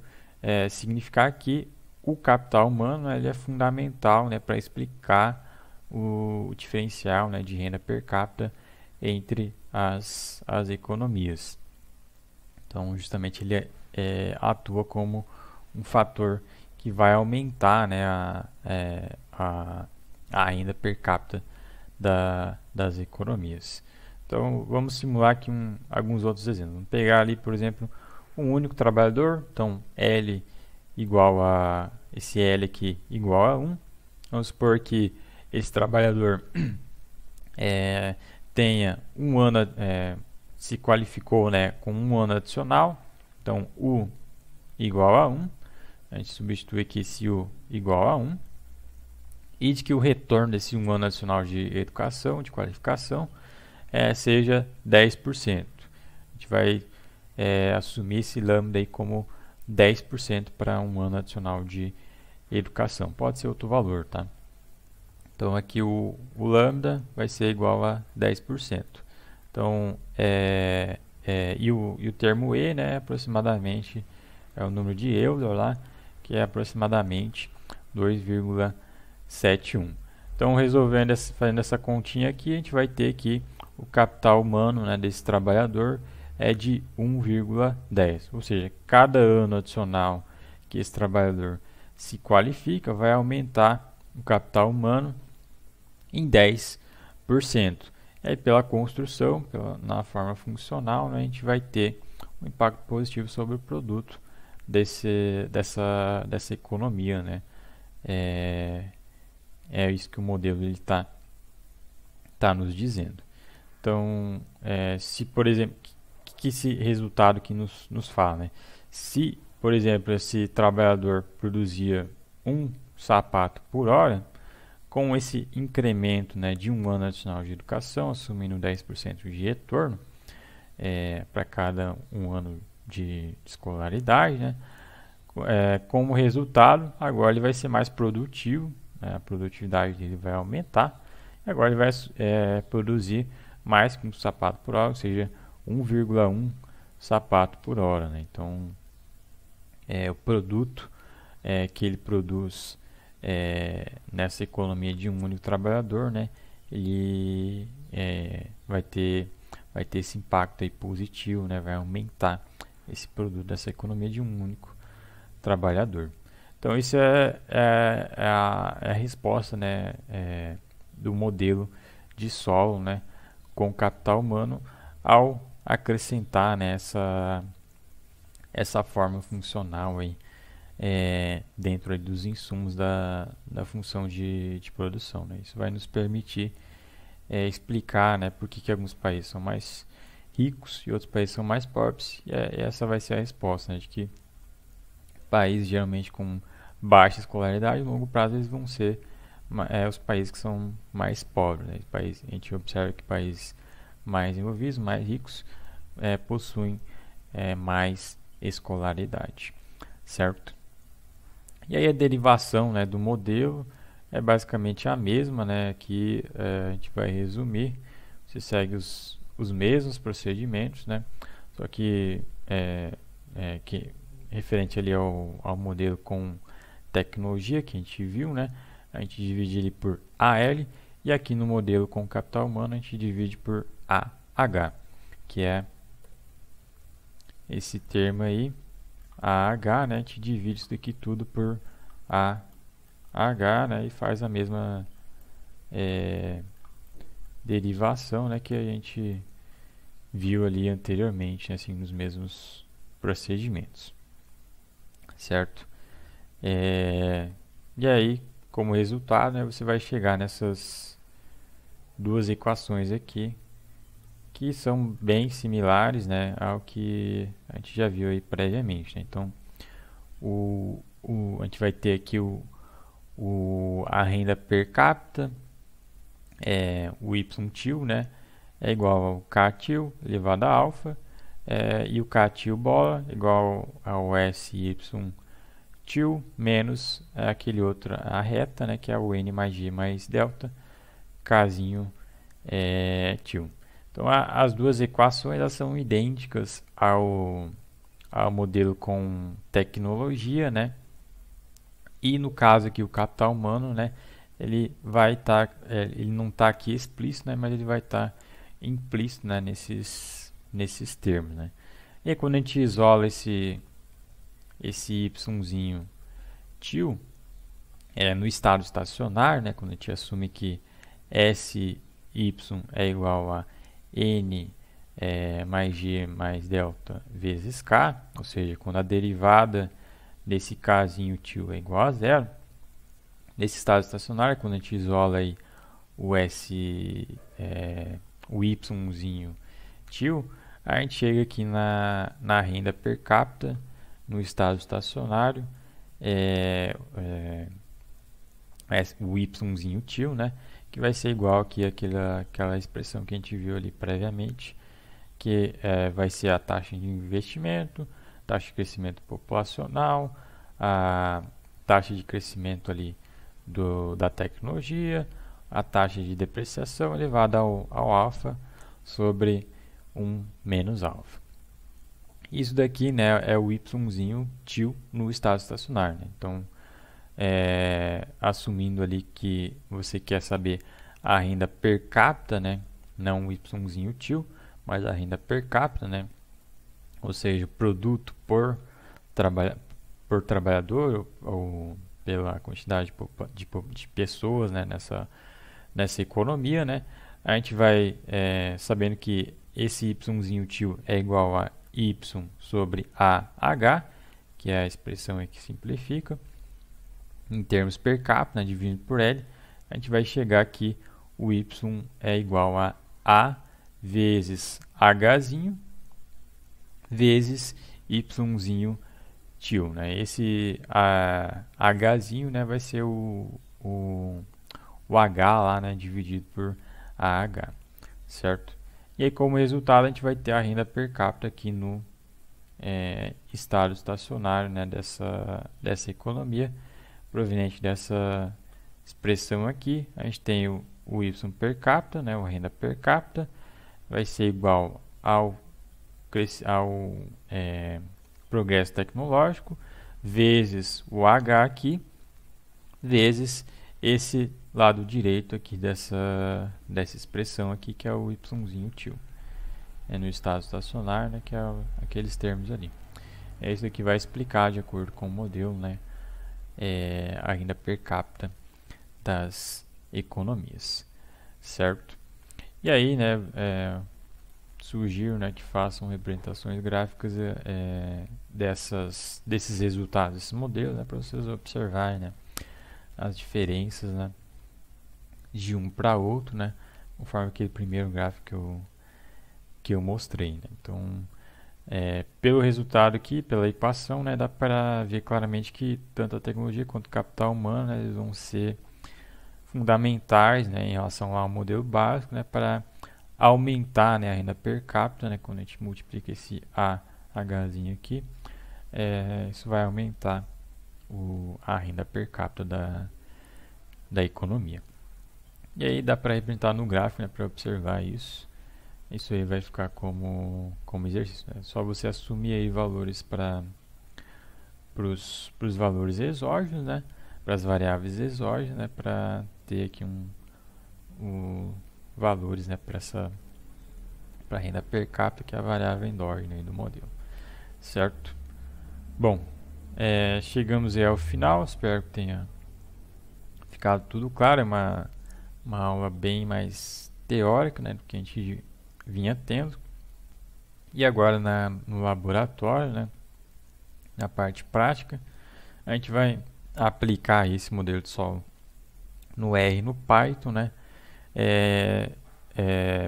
significar que o capital humano, né, ele é fundamental, né, para explicar o diferencial, né, de renda per capita entre as economias. Então, justamente, ele atua como um fator que vai aumentar, né, a renda per capita das economias. Então, vamos simular aqui alguns outros exemplos. Vamos pegar ali, por exemplo, um único trabalhador. Então, L igual a esse L aqui igual a 1. Vamos supor que esse trabalhador tenha um ano, se qualificou, né, com um ano adicional. Então, U igual a 1. A gente substitui aqui esse U igual a 1. E de que o retorno desse um ano adicional de educação, de qualificação, seja 10%. A gente vai assumir esse lambda aí como 10% para um ano adicional de educação. Pode ser outro valor, tá? Então, aqui o lambda vai ser igual a 10%. Então, e o termo E, né, aproximadamente, é o número de Euler lá, que é aproximadamente 2,71. Então, fazendo essa continha aqui, a gente vai ter que o capital humano, né, desse trabalhador é de 1,10. Ou seja, cada ano adicional que esse trabalhador se qualifica vai aumentar o capital humano em 10%. E aí, pela construção, na forma funcional, né, a gente vai ter um impacto positivo sobre o produto dessa economia, né? É isso que o modelo está nos dizendo. Então, se por exemplo, que esse resultado que nos fala, né? Se, por exemplo, esse trabalhador produzia um sapato por hora, com esse incremento, né, de um ano adicional de educação, assumindo 10% de retorno para cada um ano de escolaridade, né? Como resultado, agora ele vai ser mais produtivo, né? A produtividade dele vai aumentar, e agora ele vai produzir mais que um sapato por hora, ou seja, 1,1 sapato por hora, né? Então, o produto que ele produz nessa economia de um único trabalhador, né, ele vai ter esse impacto aí positivo, né, vai aumentar esse produto dessa economia de um único trabalhador. Então, isso é a resposta, né, do modelo de solo, né, com capital humano ao acrescentar, né, essa forma funcional aí, dentro aí dos insumos da função de produção, né? Isso vai nos permitir explicar, né, por que alguns países são mais ricos e outros países são mais pobres, e essa vai ser a resposta, né, de que países geralmente com baixa escolaridade, no longo prazo eles vão ser os países que são mais pobres, né? A gente observa que países mais envolvidos, mais ricos, possuem mais escolaridade, certo? E aí a derivação, né, do modelo é basicamente a mesma, né? Aqui a gente vai resumir. Você segue os mesmos procedimentos, né? Só que, referente ali ao modelo com tecnologia que a gente viu, né? A gente divide ele por AL, e aqui no modelo com capital humano a gente divide por AH, que é esse termo aí, AH, né? A gente divide isso daqui tudo por AH, né? E faz a mesma derivação, né, que a gente viu ali anteriormente, né, assim, nos mesmos procedimentos, certo? E aí, como resultado, né, você vai chegar nessas duas equações aqui, que são bem similares, né, ao que a gente já viu aí previamente, né? Então, o a gente vai ter aqui a renda per capita, o Y-til, né, é igual ao K-til elevado a alfa, e o K-til bola igual ao SY-til menos aquele outro, a reta, né, que é o N mais G mais delta, Kzinho til. Então, as duas equações elas são idênticas ao modelo com tecnologia, né? E no caso aqui o capital humano, né? Ele vai estar, ele não está aqui explícito, né? Mas ele vai estar implícito, né? nesses termos, né? E aí, quando a gente isola esse yzinho til no estado estacionário, né? Quando a gente assume que SY é igual a N mais G mais delta vezes K, ou seja, quando a derivada desse Kzinho til é igual a zero, nesse estado estacionário, quando a gente isola aí o Yzinho til, a gente chega aqui na renda per capita, no estado estacionário, o Yzinho til, né, que vai ser igual aqui àquela expressão que a gente viu ali previamente, que vai ser a taxa de investimento, taxa de crescimento populacional, a taxa de crescimento ali da tecnologia, a taxa de depreciação elevada ao alfa sobre 1 menos alfa. Isso daqui, né, é o Yzinho til no estado estacionário, né? Então, assumindo ali que você quer saber a renda per capita, né, não o Yzinho til, mas a renda per capita, né, ou seja, produto por trabalhador ou pela quantidade de pessoas, né, nessa economia, né, a gente vai sabendo que esse Yzinho til é igual a Y sobre AH, que é a expressão aí que simplifica, em termos per capita, né, dividido por L, a gente vai chegar aqui, o Y é igual a vezes Hzinho vezes Yzinho til, né? Esse Hzinho, né, vai ser o H lá, né, dividido por AH, certo? E aí, como resultado, a gente vai ter a renda per capita aqui no estado estacionário, né, dessa economia, proveniente dessa expressão aqui. A gente tem o Y per capita, né, a renda per capita, vai ser igual ao progresso tecnológico, vezes o H aqui, vezes esse lado direito aqui dessa expressão aqui, que é o Yzinho til. No estado estacionário, né, que é aqueles termos ali. Isso aqui vai explicar, de acordo com o modelo, né, a renda per capita das economias, certo? E aí, né, sugiro, né, que façam representações gráficas desses resultados, desses modelos, né, para vocês observarem, né, as diferenças, né, de um para outro, né, conforme aquele primeiro gráfico que eu mostrei, né? Então, pelo resultado aqui, pela equação, né, dá para ver claramente que tanto a tecnologia quanto o capital humano, né, eles vão ser fundamentais, né, em relação ao modelo básico, né, para aumentar, né, a renda per capita, né, quando a gente multiplica esse AHzinho aqui, isso vai aumentar a renda per capita da economia. E aí dá para representar no gráfico, né, para observar isso. Isso aí vai ficar como exercício, né? Só você assumir aí valores para os valores exógenos, né, para as variáveis exógenas, né, para ter aqui valores, né, para a renda per capita, que é a variável endógena aí do modelo, certo? Bom, chegamos aí ao final, espero que tenha ficado tudo claro. É uma aula bem mais teórica, né, do que a gente vinha tendo. E agora no laboratório, né, na parte prática, a gente vai aplicar esse modelo de solo no R e no Python, né,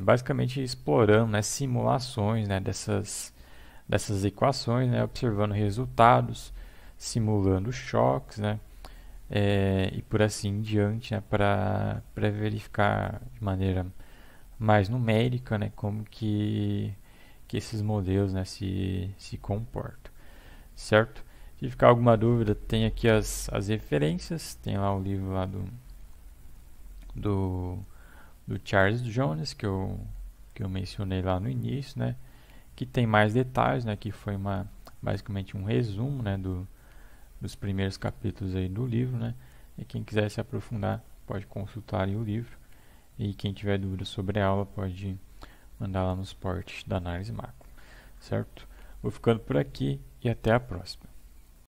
basicamente explorando, né, simulações, né, dessas equações, né, observando resultados, simulando choques, né? E por assim em diante, né? Para verificar de maneira mais numérica, né? Como que esses modelos, né? Se comportam, certo? Se ficar alguma dúvida, tem aqui as referências, tem lá o livro lá do, do Charles Jones, que eu mencionei lá no início, né? Que tem mais detalhes, né? Que foi basicamente um resumo, né? Dos primeiros capítulos aí do livro, né? E quem quiser se aprofundar pode consultar aí o livro. E quem tiver dúvidas sobre a aula pode mandar lá no suporte da análise macro, certo? Vou ficando por aqui e até a próxima.